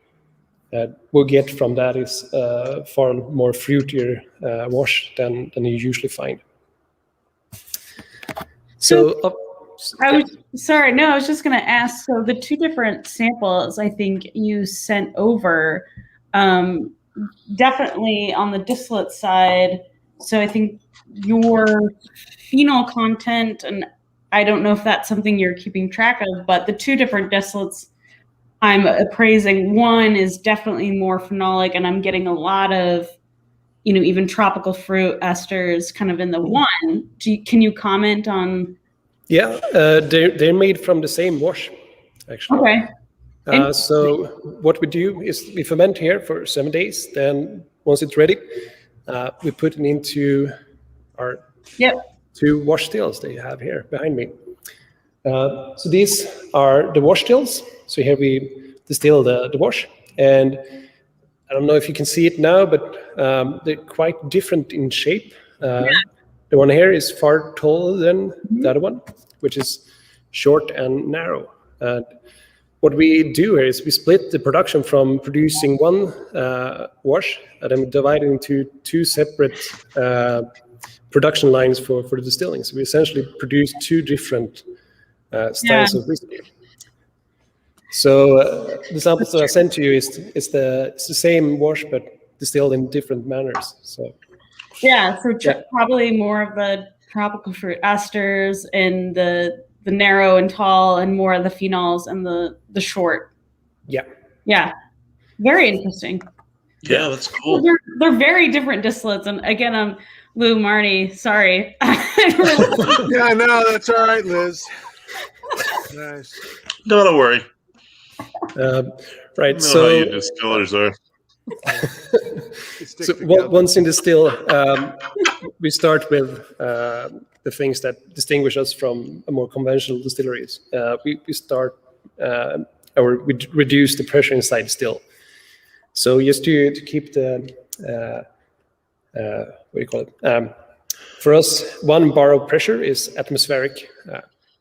we'll get from that is far more fruitier wash than you usually find. So I was just going to ask, so the two different samples I think you sent over, definitely on the distillate side, so I think your phenol content, and I don't know if that's something you're keeping track of, but the two different distillates I'm appraising, one is definitely more phenolic, and I'm getting a lot of, even tropical fruit esters kind of in the one. Can you comment on? Yeah, they're made from the same wash, actually. Okay. So what we do is we ferment here for 7 days. Then once it's ready, we put it into our two wash stills that you have here behind me. So these are the wash stills. So here we distill the wash, and I don't know if you can see it now, but they're quite different in shape. The one here is far taller than the other one, which is short and narrow. And what we do here is we split the production from producing one wash, and then we divide it into two separate production lines for the distilling. So we essentially produce two different styles of whiskey. So the samples that I sent to you is the same wash, but distilled in different manners. So probably more of the tropical fruit esters and the narrow and tall, and more of the phenols and the short. Yeah, very interesting. Yeah, that's cool. They're very different distillates, and again, I'm Lew, Marty. Sorry. Yeah, no, that's all right, Liz. Nice. No, don't worry. Right. I know So how you distillers are. So once in the still, we start with the things that distinguish us from more conventional distilleries. We start, or we reduce the pressure inside still. So just to keep the, what do you call it? For us, 1 bar of pressure is atmospheric.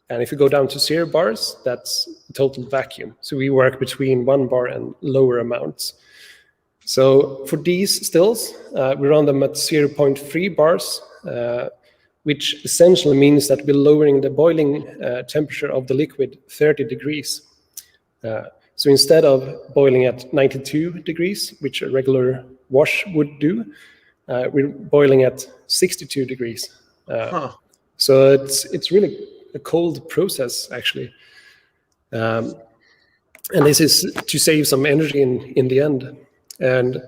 And if you go down to 0 bars, that's total vacuum. So we work between 1 bar and lower amounts. So for these stills, we run them at 0.3 bars, which essentially means that we're lowering the boiling temperature of the liquid 30 degrees. So instead of boiling at 92 degrees, which a regular wash would do, we're boiling at 62 degrees. So it's really a cold process, actually. And this is to save some energy in the end. And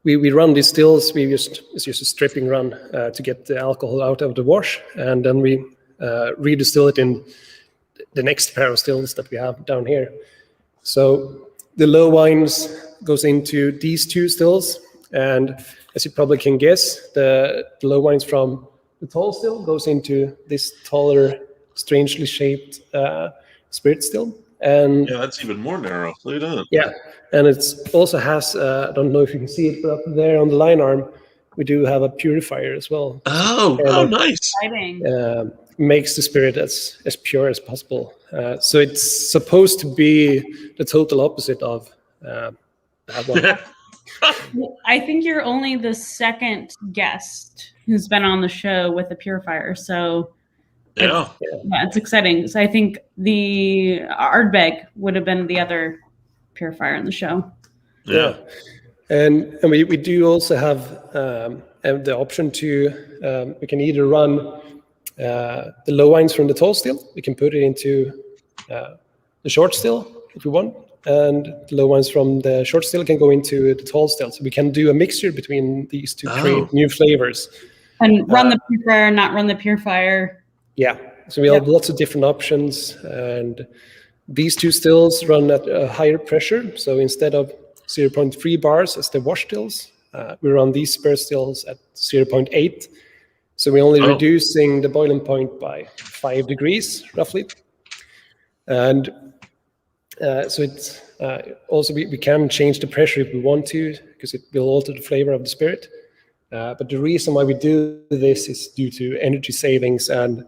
we run these stills. It's just a stripping run to get the alcohol out of the wash, and then we redistill it in the next pair of stills that we have down here. So the low wines goes into these two stills, and as you probably can guess, the low wines from the tall still goes into this taller, strangely shaped spirit still. And yeah, that's even more narrow. Look at that. Yeah, and it's also has, I don't know if you can see it, but up there on the line arm, we do have a purifier as well. Oh, nice. Makes the spirit as pure as possible. So it's supposed to be the total opposite of that one. I think you're only the second guest who's been on the show with a purifier, so it's exciting. So I think the Ardbeg would have been the other purifier in the show. Yeah. And we do also have the option to, we can either run the low wines from the tall still, we can put it into the short still if we want, and the low wines from the short still can go into the tall still. So we can do a mixture between these to create new flavors. And run the purifier, not run the purifier. Yeah, so we have lots of different options, and these two stills run at a higher pressure. So instead of 0.3 bars as the wash stills, we run these spirit stills at 0.8. So we're only reducing the boiling point by 5 degrees, roughly. And so it's also, we can change the pressure if we want to, because it will alter the flavor of the spirit. But the reason why we do this is due to energy savings and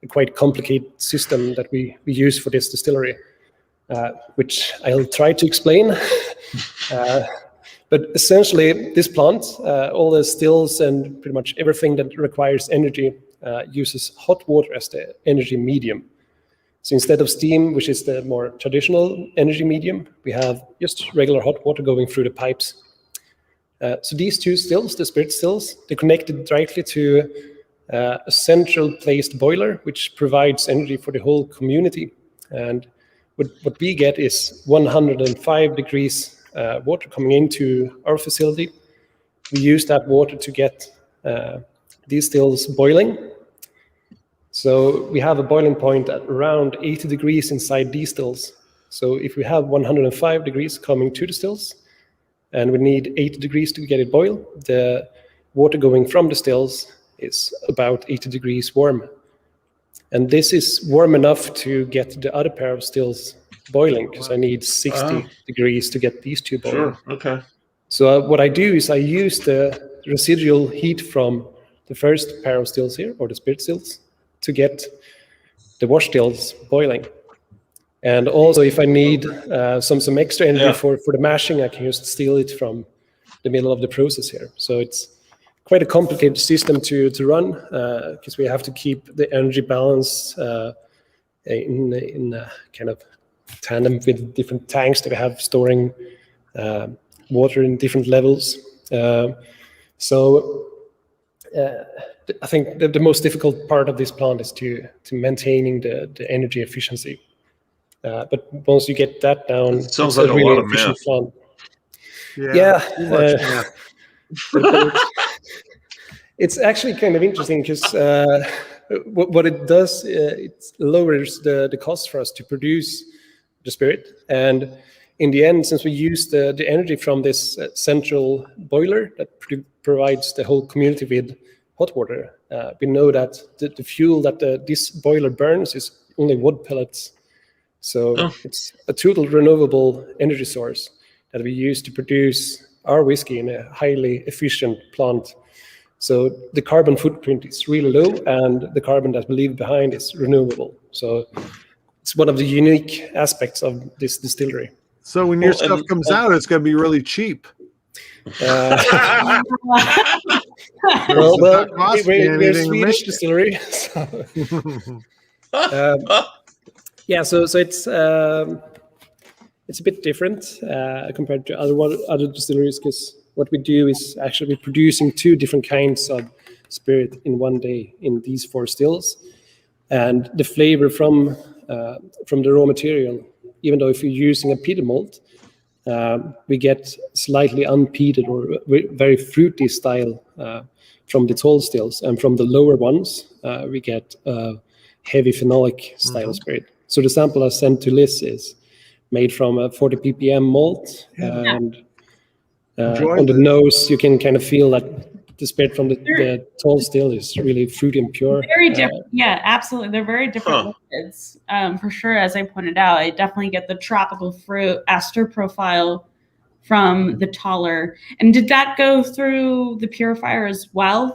a quite complicated system that we use for this distillery. which I'll try to explain. But essentially, this plant, all the stills and pretty much everything that requires energy uses hot water as the energy medium. So instead of steam, which is the more traditional energy medium, we have just regular hot water going through the pipes. So these two stills, the spirit stills, they're connected directly to a central placed boiler, which provides energy for the whole community. And what we get is 105 degrees water coming into our facility. We use that water to get these stills boiling. So we have a boiling point at around 80 degrees inside these stills. So if we have 105 degrees coming to the stills, and we need 80 degrees to get it boiled, the water going from the stills is about 80 degrees warm. And this is warm enough to get the other pair of stills boiling, because I need 60 degrees to get these two boiling. Sure. Okay. So what I do is I use the residual heat from the first pair of stills here, or the spirit stills, to get the wash stills boiling. And also, if I need some extra energy for the mashing, I can just steal it from the middle of the process here. So it's quite a complicated system to run, because we have to keep the energy balance in kind of tandem with different tanks that we have storing water in different levels. I think the most difficult part of this plant is to maintaining the energy efficiency. But once you get that down, it sounds it's like a really lot of efficient math. plant. Too much math. It's actually kind of interesting, because what it does, it lowers the cost for us to produce the spirit. And in the end, since we use the energy from this central boiler that provides the whole community with hot water, we know that the fuel that this boiler burns is only wood pellets. So it's a total renewable energy source that we use to produce our whiskey in a highly efficient plant. So the carbon footprint is really low, and the carbon that we leave behind is renewable. So it's one of the unique aspects of this distillery. So when your stuff comes out, it's going to be really cheap. We're a Swedish distillery. So it's a bit different compared to other distilleries, because what we do is actually producing two different kinds of spirit in one day in these 4 stills, and the flavor from the raw material, even though if you're using a peated malt, we get slightly unpeated or very fruity style from the tall stills, and from the lower ones we get heavy phenolic style spirit. So the sample I sent to Liz is made from a 40 ppm malt, and on the nose you can kind of feel that the spirit from the tall still is really fruity and pure. Very different. Yeah, absolutely. They're very different liquids. For sure, as I pointed out, I definitely get the tropical fruit ester profile from the taller. And did that go through the purifier as well?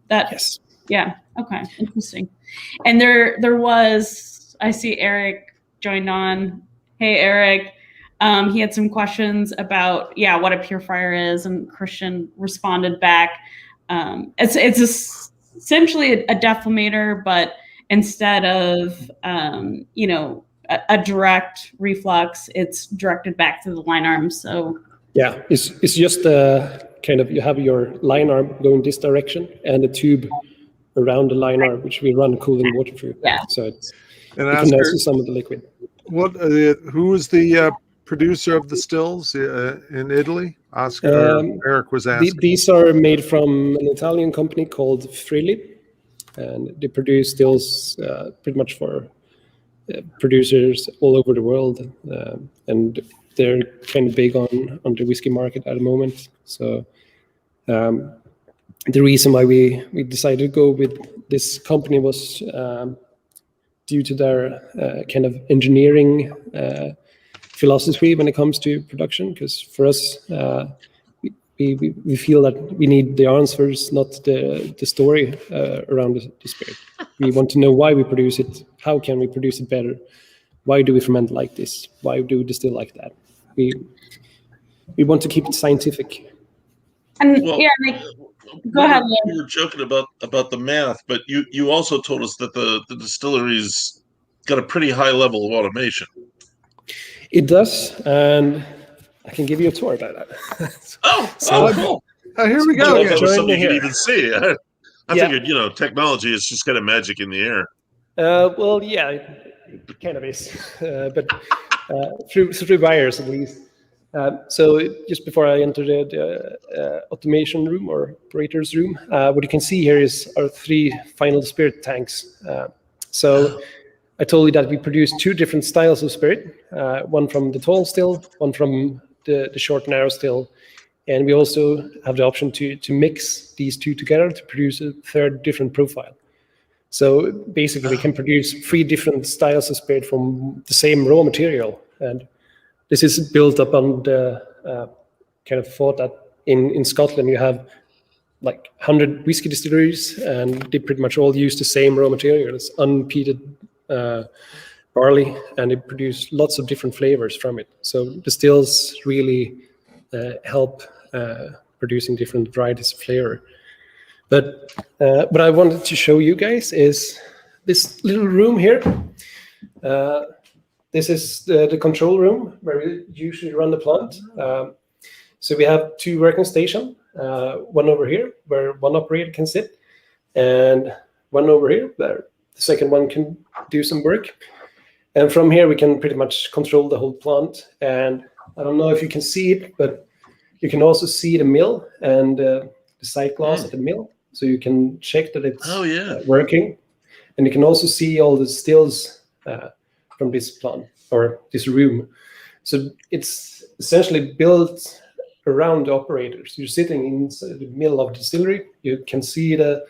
Yes. Yeah. Okay. Interesting. And there was, I see Eric joined on. Hey, Eric. He had some questions about, what a purifier is, and Christian responded back. It's essentially a defumator, but instead of a direct reflux, it's directed back to the line arm. So it's just kind of, you have your line arm going this direction and a tube around the line arm, which we run cooling water through. So it condenses some of the liquid. Who is the producer of the stills in Italy? Oskar, Eric was asking. These are made from an Italian company called Frilli, and they produce stills pretty much for producers all over the world, and they're kind of big on the whiskey market at the moment. So the reason why we decided to go with this company was due to their kind of engineering philosophy when it comes to production, because for us we feel that we need the answers, not the story around the spirit. We want to know why we produce it, how can we produce it better, why do we ferment like this? Why do we distill like that? We want to keep it scientific. And Well, go ahead, Lew. We were joking about the math, but you also told us that the distillery's got a pretty high level of automation. It does, and I can give you a tour about that. Cool. Here we I go. thought that was Join something me you could here. even see. I Yeah. figured, technology is just kind of magic in the air. Well, yeah, it kind of is, but through buyers at least. So just before I enter the automation room or operator's room, what you can see here is our 3 final spirit tanks. So I told you that we produce 2 different styles of spirit, one from the tall still, one from the short narrow still. And we also have the option to mix these 2 together to produce a 3rd different profile. So basically we can produce 3 different styles of spirit from the same raw material. And this is built up on the kind of thought that in Scotland you have like 100 whiskey distilleries, and they pretty much all use the same raw material. It's unpeated barley, and they produce lots of different flavors from it. So the stills really help producing different varieties of flavor. But what I wanted to show you guys is this little room here. This is the control room where we usually run the plant. So we have 2 working stations, one over here where one operator can sit, and one over here where the second one can do some work. And from here we can pretty much control the whole plant. And I don't know if you can see it, but you can also see the mill and the sight glass at the mill. So you can check that it's working. And you can also see all the stills from this plant or this room. So it's essentially built around the operators. You're sitting in the middle of the distillery. You can see the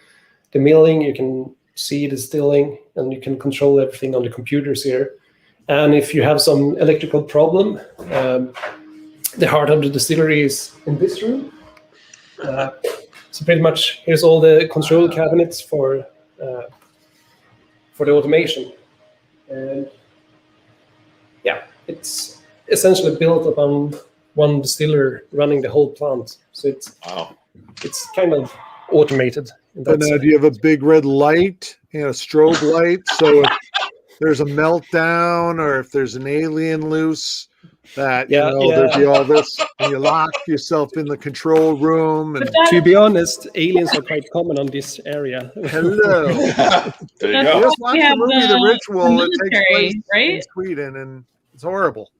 milling, you can see the distilling, and you can control everything on the computers here. And if you have some electrical problem, the heart of the distillery is in this room. So pretty much here's all the control cabinets for the automation. And yeah, it's essentially built upon one distiller running the whole plant. So it's kind of automated. And do you have a big red light and a strobe light? So if there's a meltdown or if there's an alien loose, there'd be all this, and you lock yourself in the control room. And to be honest, aliens are quite common on this area. Hello. There you go. Just watch the movie The Ritual. It takes place right? in Sweden, and it's horrible.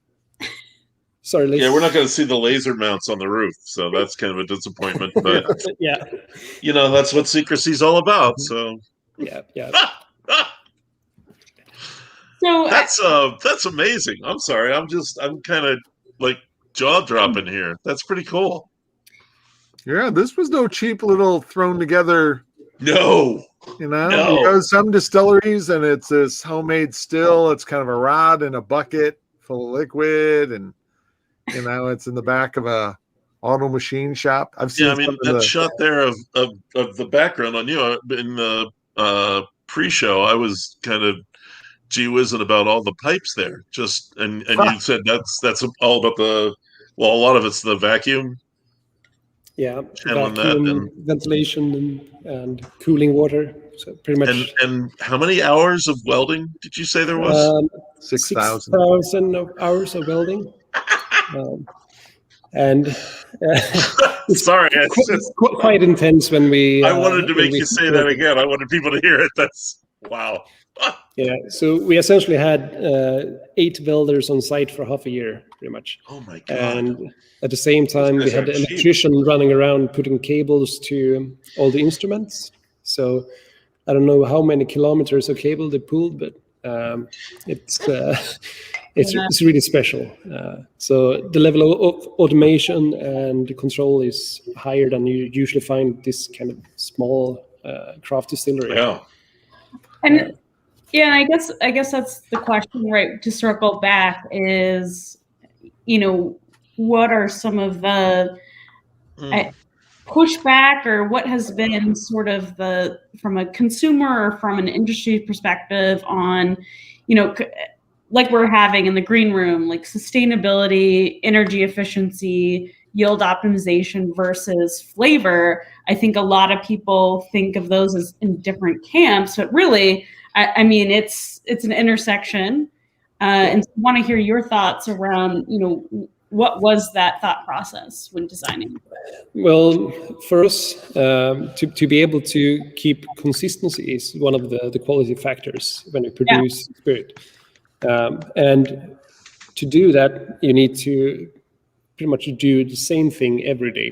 Sorry, Lisa. Yeah, we're not going to see the laser mounts on the roof, so that's kind of a disappointment. But yeah, that's what secrecy's all about. So yeah. So that's amazing. I'm sorry. I'm kind of like jaw dropping here. That's pretty cool. Yeah, this was no cheap little thrown together. No. Because some distilleries and it's this homemade still. It's kind of a rod in a bucket full of liquid, and it's in the back of a auto machine shop. I've seen. Yeah, I mean that shot there of the background on you in the pre-show. I was kind of gee whizzing about all the pipes there. And you said that's all about a lot of it's the vacuum. Yeah, channeling vacuum, that and ventilation and cooling water. So pretty much. And how many hours of welding did you say there was? 6,000 hours of welding. And sorry, it's quite intense when we. I wanted to make you say that again. I wanted people to hear it. That's wow. Yeah, so we essentially had 8 welders on site for half a year, pretty much. Oh my god! And at the same time, we had the electrician running around putting cables to all the instruments. So I don't know how many kilometers of cable they pulled, but it's really special. So the level of automation and the control is higher than you usually find this kind of small craft distillery. Yeah. And I guess that's the question, right? To circle back is, what are some of the pushback, or what has been sort of from a consumer or from an industry perspective on, like we're having in the green room, like sustainability, energy efficiency, yield optimization versus flavor, I think a lot of people think of those as in different camps, but really, I mean, it's an intersection. And so I want to hear your thoughts around, what was that thought process when designing? Well, for us, to be able to keep consistency is one of the quality factors when you produce spirit. And to do that, you need to pretty much do the same thing every day.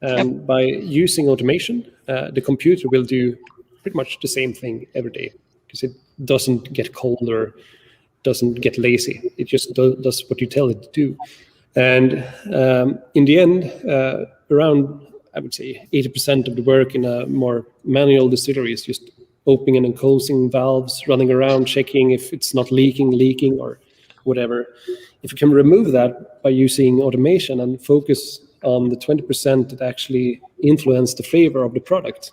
And by using automation, the computer will do pretty much the same thing every day, because it doesn't get cold or doesn't get lazy. It just does what you tell it to do. And in the end, around, I would say, 80% of the work in a more manual distillery is just opening and closing valves, running around, checking if it's not leaking, or whatever. If you can remove that by using automation and focus on the 20% that actually influence the flavor of the product,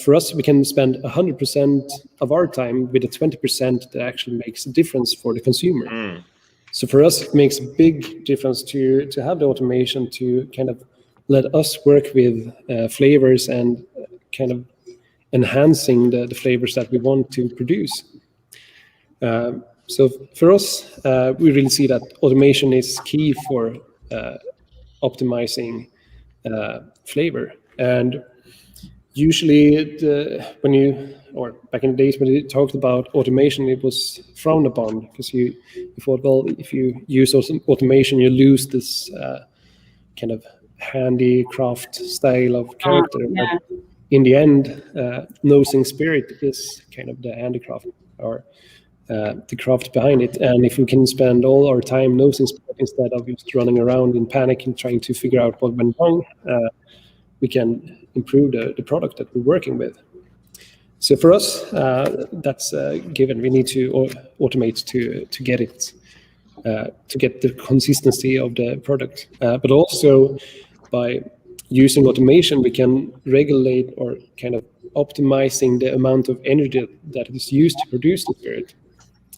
for us, we can spend 100% of our time with the 20% that actually makes a difference for the consumer. So for us, it makes a big difference to have the automation to kind of let us work with flavors and kind of enhancing the flavors that we want to produce. So for us, we really see that automation is key for optimizing flavor. And usually, back in the days when you talked about automation, it was frowned upon, because you thought, well, if you use automation, you lose this kind of handicraft style of character. But in the end, nosing spirit is kind of the handicraft, or the craft behind it. And if we can spend all our time nosing spirit instead of just running around in panic and trying to figure out what went wrong, we can improve the product that we're working with. So for us, that's given. We need to automate to get it, to get the consistency of the product. But also by using automation, we can regulate or kind of optimizing the amount of energy that is used to produce the spirit.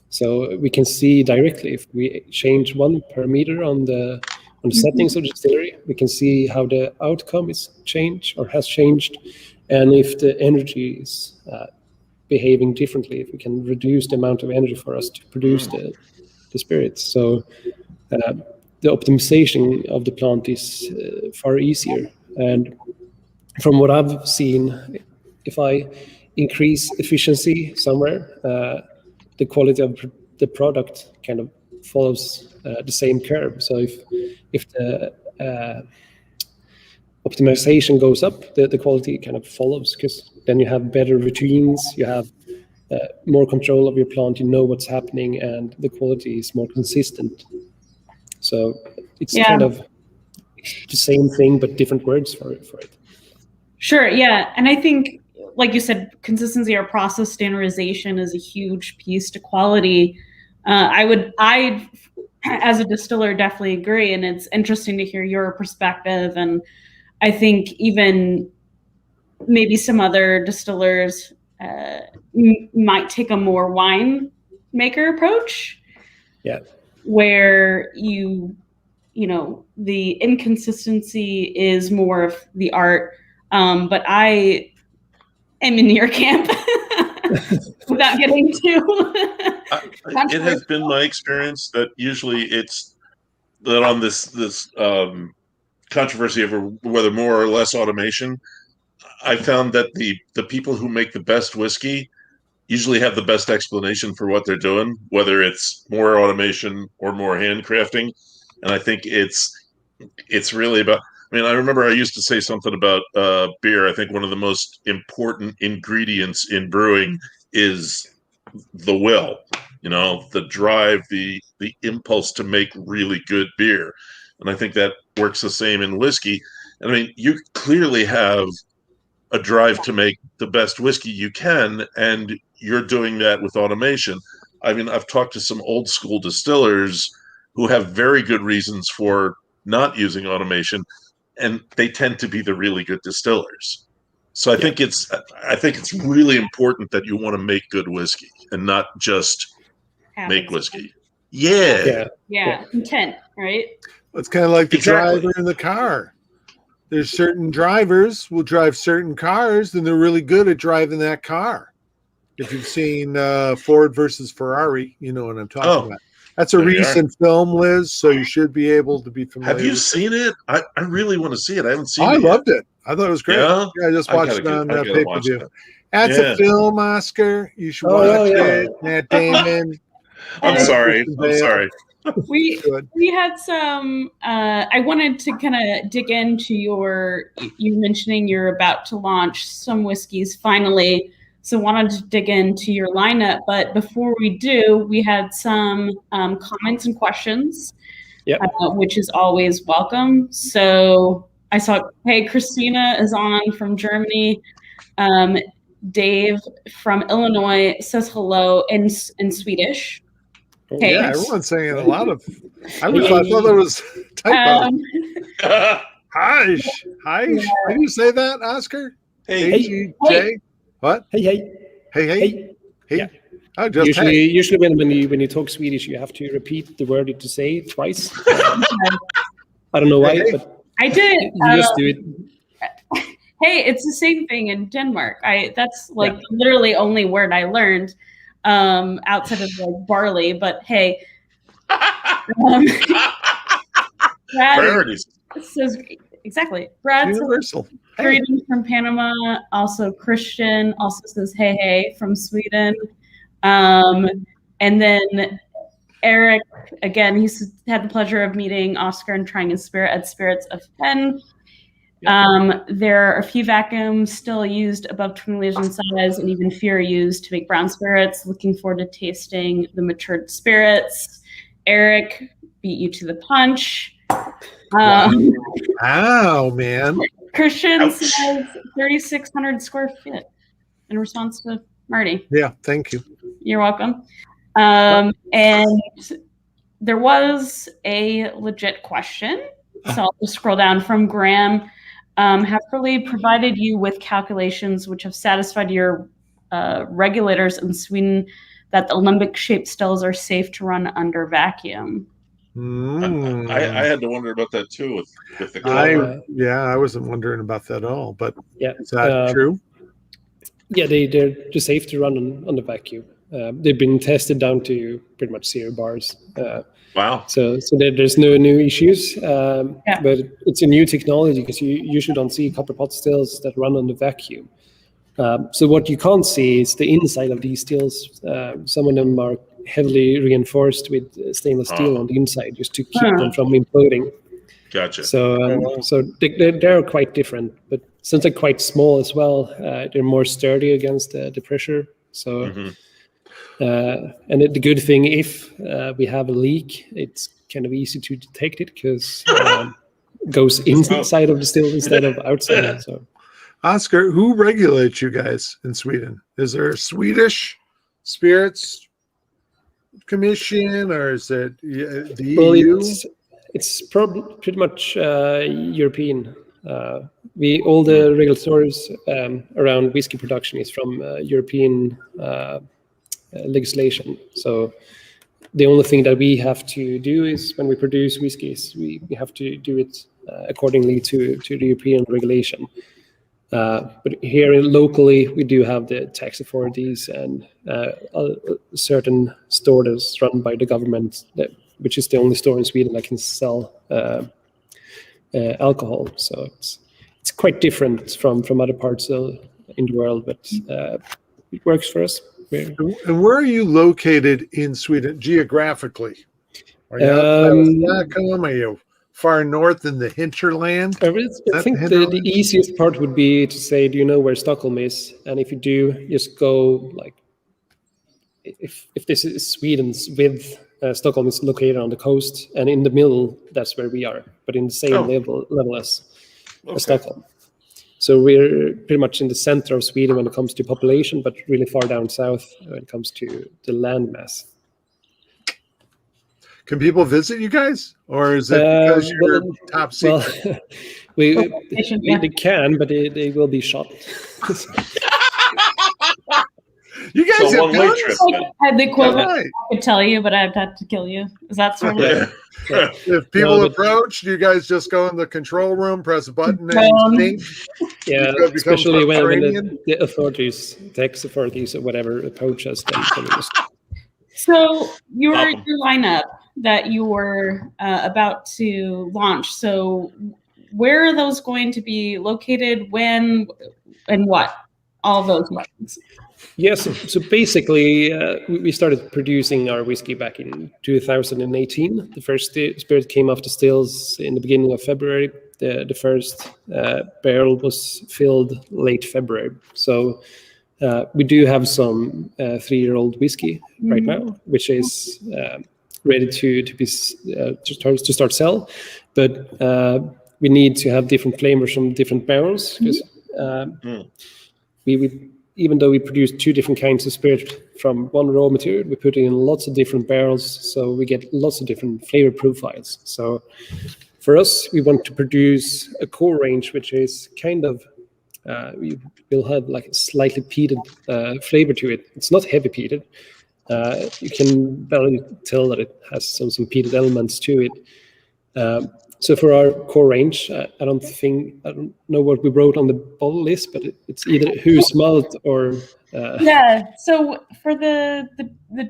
So we can see directly if we change 1 parameter on the settings of the distillery, we can see how the outcome is changed or has changed, and if the energy is behaving differently, if we can reduce the amount of energy for us to produce the spirits. So the optimization of the plant is far easier. And from what I've seen, if I increase efficiency somewhere, the quality of the product kind of follows the same curve. So if the optimization goes up, the quality kind of follows, because then you have better routines, you have more control of your plant, you know what's happening, and the quality is more consistent. So it's kind of the same thing, but different words for it. Sure, yeah. And I think, like you said, consistency or process standardization is a huge piece to quality. I, as a distiller, definitely agree. And it's interesting to hear your perspective. And I think even maybe some other distillers might take a more winemaker approach. Yeah. Where the inconsistency is more of the art. But I am in your camp without getting too. It has been my experience that usually it's that on this controversy over whether more or less automation, I found that the people who make the best whiskey usually have the best explanation for what they're doing, whether it's more automation or more handcrafting. And I think it's really about, I mean, I remember I used to say something about beer. I think one of the most important ingredients in brewing is the will, the drive, the impulse to make really good beer. And I think that works the same in whiskey. And I mean, you clearly have a drive to make the best whiskey you can, and you're doing that with automation. I mean, I've talked to some old school distillers who have very good reasons for not using automation, and they tend to be the really good distillers. So I think it's really important that you want to make good whiskey and not just make whiskey. Yeah. Intent, right? It's kind of like the Exactly. driver in the car. There's certain drivers will drive certain cars, and they're really good at driving that car. If you've seen Ford versus Ferrari, you know what I'm talking about. That's a recent film, Liz, so you should be able to be familiar. Have you with seen it? I really want to see it. I haven't seen it. it. I loved it. I thought it was great. Yeah? I just watched it on pay-per-view. That. That's a film, Oscar. You should watch it. Matt Damon. I'm sorry. We had some. I wanted to kind of dig into you mentioning you're about to launch some whiskeys finally. So wanted to dig into your lineup, but before we do, we had some comments and questions, which is always welcome. So I saw, hey, Christina is on from Germany. Dave from Illinois says hello in Swedish. Hey, yeah, everyone's saying a lot of. I thought that was typo. Hi. How do you say that, Oscar? Hey. J. What? Hey. Yeah. Oh, usually when you talk Swedish, you have to repeat the word to say twice. I don't know why, but I did. You just do it. Hey, it's the same thing in Denmark. That's literally only word I learned outside of like barley. But hey, priorities. Says exactly. Brad universal. Greetings from Panama. Also Christian also says hey from Sweden. And then Eric, again, he's had the pleasure of meeting Oskar and trying his spirit at Spirits of 10. There are a few vacuums still used above 20 liters in size, and even fewer used to make brown spirits. Looking forward to tasting the matured spirits. Eric beat you to the punch. Wow, man. Christian says 3,600 square feet in response to Marty. Yeah, thank you. You're welcome. And there was a legit question. So I'll just scroll down from Graham. Have Hurley provided you with calculations which have satisfied your regulators in Sweden that the alembic-shaped stills are safe to run under vacuum? I had to wonder about that too with the color. I wasn't wondering about that at all. But is that true? Yeah, they're just safe to run on the vacuum. They've been tested down to pretty much 0 bars. Wow. So there's no new issues, but it's a new technology because you usually don't see copper pot stills that run on the vacuum. So what you can't see is the inside of these stills. Some of them are heavily reinforced with stainless steel on the inside just to keep them from imploding. Gotcha. So they're quite different, but since they're quite small as well, they're more sturdy against the pressure. So. And the good thing, if we have a leak, it's kind of easy to detect it because it goes inside of the still instead of outside. So, Oskar, who regulates you guys in Sweden? Is there a Swedish Spirits Commission, or is it the EU? It's probably pretty much European. All the regulators around whiskey production is from European. Legislation. So the only thing that we have to do is when we produce whiskeys, we have to do it accordingly to the European regulation. But here locally, we do have the tax authorities and a certain store that's run by the government, which is the only store in Sweden that can sell alcohol. So it's quite different from other parts in the world, but it works for us. And where are you located in Sweden geographically? Are you Stockholm? Are you far north in the hinterland? I think the easiest part would be to say, do you know where Stockholm is? And if you do, just go like, if this is Sweden's with Stockholm is located on the coast, and in the middle, that's where we are, but in the same level as Stockholm. So we're pretty much in the center of Sweden when it comes to population, but really far down south when it comes to the landmass. Can people visit you guys, or is it because you're top secret? Well, they can, but they will be shot. You guys So have one-way guns? trip. Like, the equivalent, Right. I could tell you, but I'd have to kill you. Is that sort of Yeah. If people but- approach, do you guys just go in the control room, press a button, and think? Yeah, You become especially when subterranean? the authorities, tax authorities or whatever, approach us, then we just So your Awesome. lineup that you were about to launch. So where are those going to be located? When and what? All those questions. Yes. So basically, we started producing our whiskey back in 2018. The first spirit came off the stills in the beginning of February. The first barrel was filled late February. So we do have some 3-year-old whiskey right now, which is ready to start sell. But we need to have different flavors from different barrels because we even though we produce 2 different kinds of spirit from one raw material, we put it in lots of different barrels, so we get lots of different flavor profiles. So for us, we want to produce a core range, which is kind of, we will have like a slightly peated flavor to it. It's not heavy peated. You can barely tell that it has some peated elements to it. So for our core range, I don't know what we wrote on the bottle list, but it's either who's malt or Yeah. So for the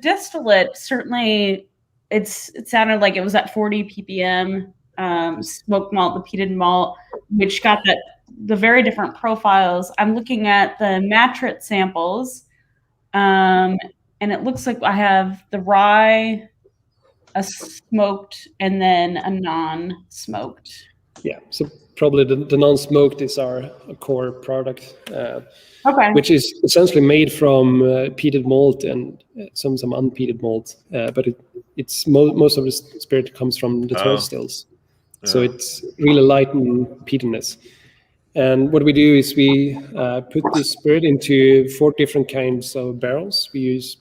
distillate, certainly it sounded like it was at 40 ppm, smoked malt, the peated malt, which got the very different profiles. I'm looking at the matrit samples, and it looks like I have the rye, a smoked, and then a non-smoked. Yeah, so probably the non-smoked is our core product, Okay. which is essentially made from peated malt and some unpeated malt, but it's most of the spirit comes from the tall stills, so it's really light in peatedness. And what we do is we put this spirit into 4 different kinds of barrels. We use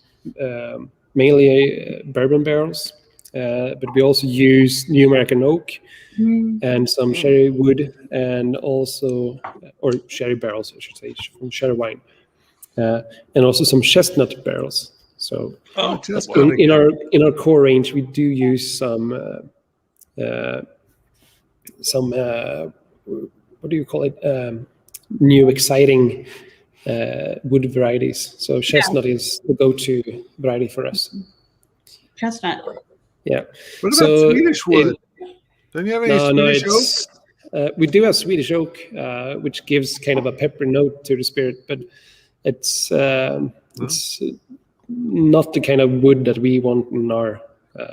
mainly bourbon barrels. But we also use New American oak and some sherry wood, and also, or sherry barrels, I should say, from sherry wine, and also some chestnut barrels. So in our core range, we do use some what do you call it? New exciting wood varieties. So chestnut is the go-to variety for us. Chestnut. Yeah. What about Swedish wood? Don't you have any Swedish oak? We do have Swedish oak, which gives kind of a pepper note to the spirit, but it's not the kind of wood that we want in our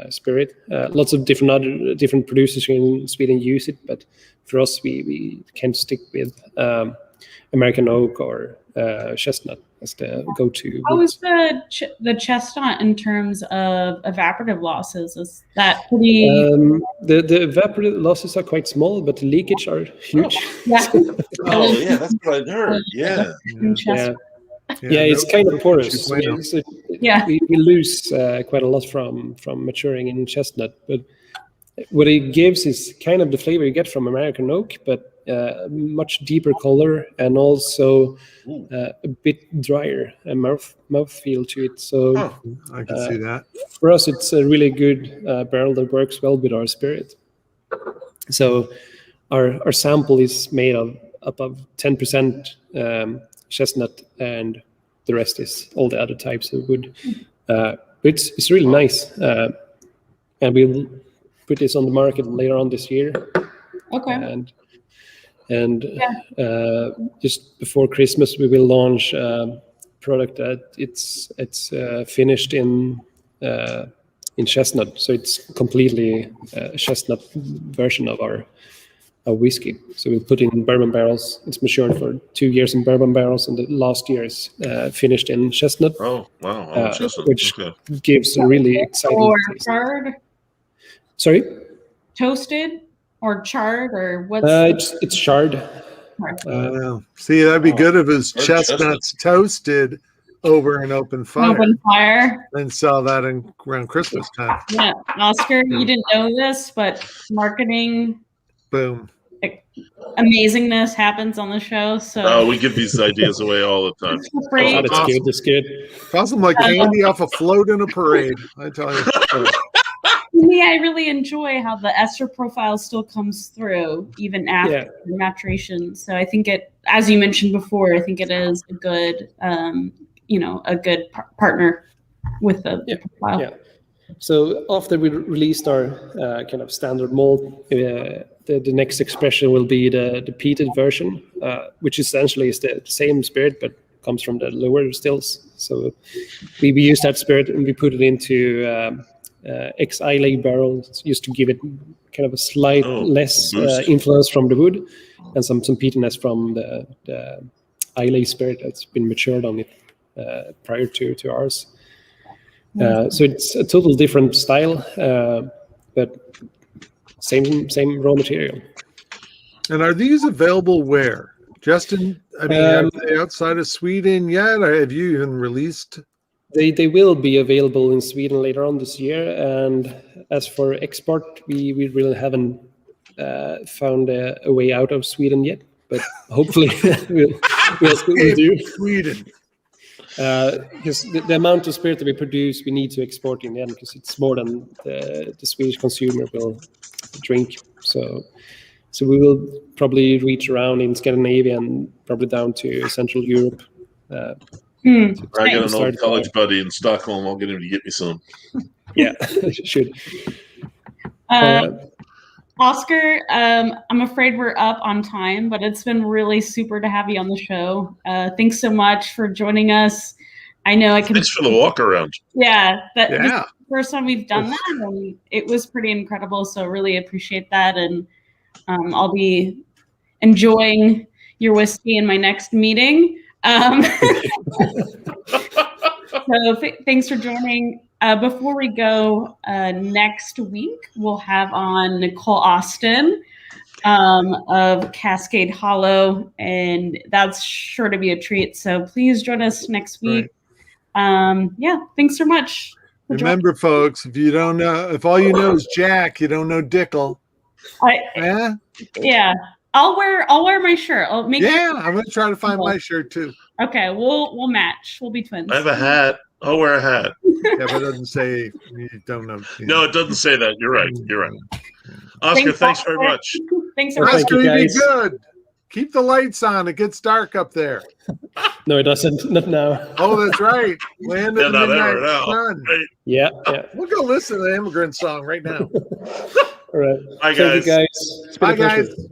spirit. Lots of different producers in Sweden use it, but for us, we can stick with American oak or chestnut as the go-to. How is the chestnut in terms of evaporative losses? Is that pretty? The evaporative losses are quite small, but the leakage are huge. Yeah. Oh, yeah, that's what I heard. Yeah. Yeah, it's kind of porous. Yeah. We lose quite a lot from maturing in chestnut, but what it gives is kind of the flavor you get from American oak, but much deeper color and also a bit drier mouthfeel to it. So I can see that. For us, it's a really good barrel that works well with our spirit. So our sample is made of above 10% chestnut, and the rest is all the other types of wood. It's really nice, and we'll put this on the market later on this year. Okay. And just before Christmas, we will launch a product that it's finished in chestnut, so it's completely a chestnut version of our whiskey. So we put in bourbon barrels. It's matured for 2 years in bourbon barrels, and the last year is finished in chestnut. Oh, wow. Chestnut. Which gives a really exciting or taste. charred? Sorry? Toasted or charred, or what's it's charred. See, that'd be good if it was chestnuts toasted over an open fire. And sell that around Christmas time. Yeah, Oskar, you didn't know this, but marketing boom amazingness happens on the show. So Oh, we give these ideas away all the time. it's great. Oh, that's Awesome. good. That's good. Toss them like candy off a float in a parade. I tell you. To me, I really enjoy how the ester profile still comes through even after maturation. So I think it, as you mentioned before, I think it is a good, a good partner with the profile. Yeah. So after we released our kind of standard mold, the next expression will be the peated version, which essentially is the same spirit but comes from the lower distills. So we use that spirit and we put it into ex-Islay barrels just to give it kind of a slight less influence from the wood and some peatiness from the Islay spirit that's been matured on it prior to ours. So it's a total different style, but same raw material. And are these available where? Justin, are they outside of Sweden yet? Or have you even released? They will be available in Sweden later on this year. And as for export, we really haven't found a way out of Sweden yet, but hopefully we'll do. Sweden. Because the amount of spirit that we produce, we need to export in the end because it's more than the Swedish consumer will drink. So we will probably reach around in Scandinavia and probably down to Central Europe. I got an old college there. buddy in Stockholm. I'll get him to get me some. Yeah, should. Oskar, I'm afraid we're up on time, but it's been really super to have you on the show. Thanks so much for joining us. I know I can. Thanks for the walk around. Yeah, this is Yeah. the first time we've done that, and it was pretty incredible. So really appreciate that, and I'll be enjoying your whiskey in my next meeting. So thanks for joining. Before we go, next week we'll have on Nicole Austin of Cascade Hollow, and that's sure to be a treat. So please join us next week. Thanks so much. Remember, folks, if you don't know, if all you know is Jack, you don't know Dickel. Yeah, I'll wear my shirt. I'll make. Yeah, I'm gonna try to find my shirt too. Okay, we'll match. We'll be twins. I have a hat. I'll wear a hat. Yeah, but it doesn't say you don't know. No, it doesn't say that. You're right. You're right. Oscar, thanks very much. Thanks, Well, everybody. thank you, Oscar, you be guys. good. Keep the lights on. It gets dark up there. No, it doesn't. Not now. Oh, that's right. Land of the Not Midnight ever now. Sun. Right. Yeah. We'll go listen to the Immigrant Song right now. All right. Bye, Thank you, guys. guys. It's been Bye, a pleasure. guys.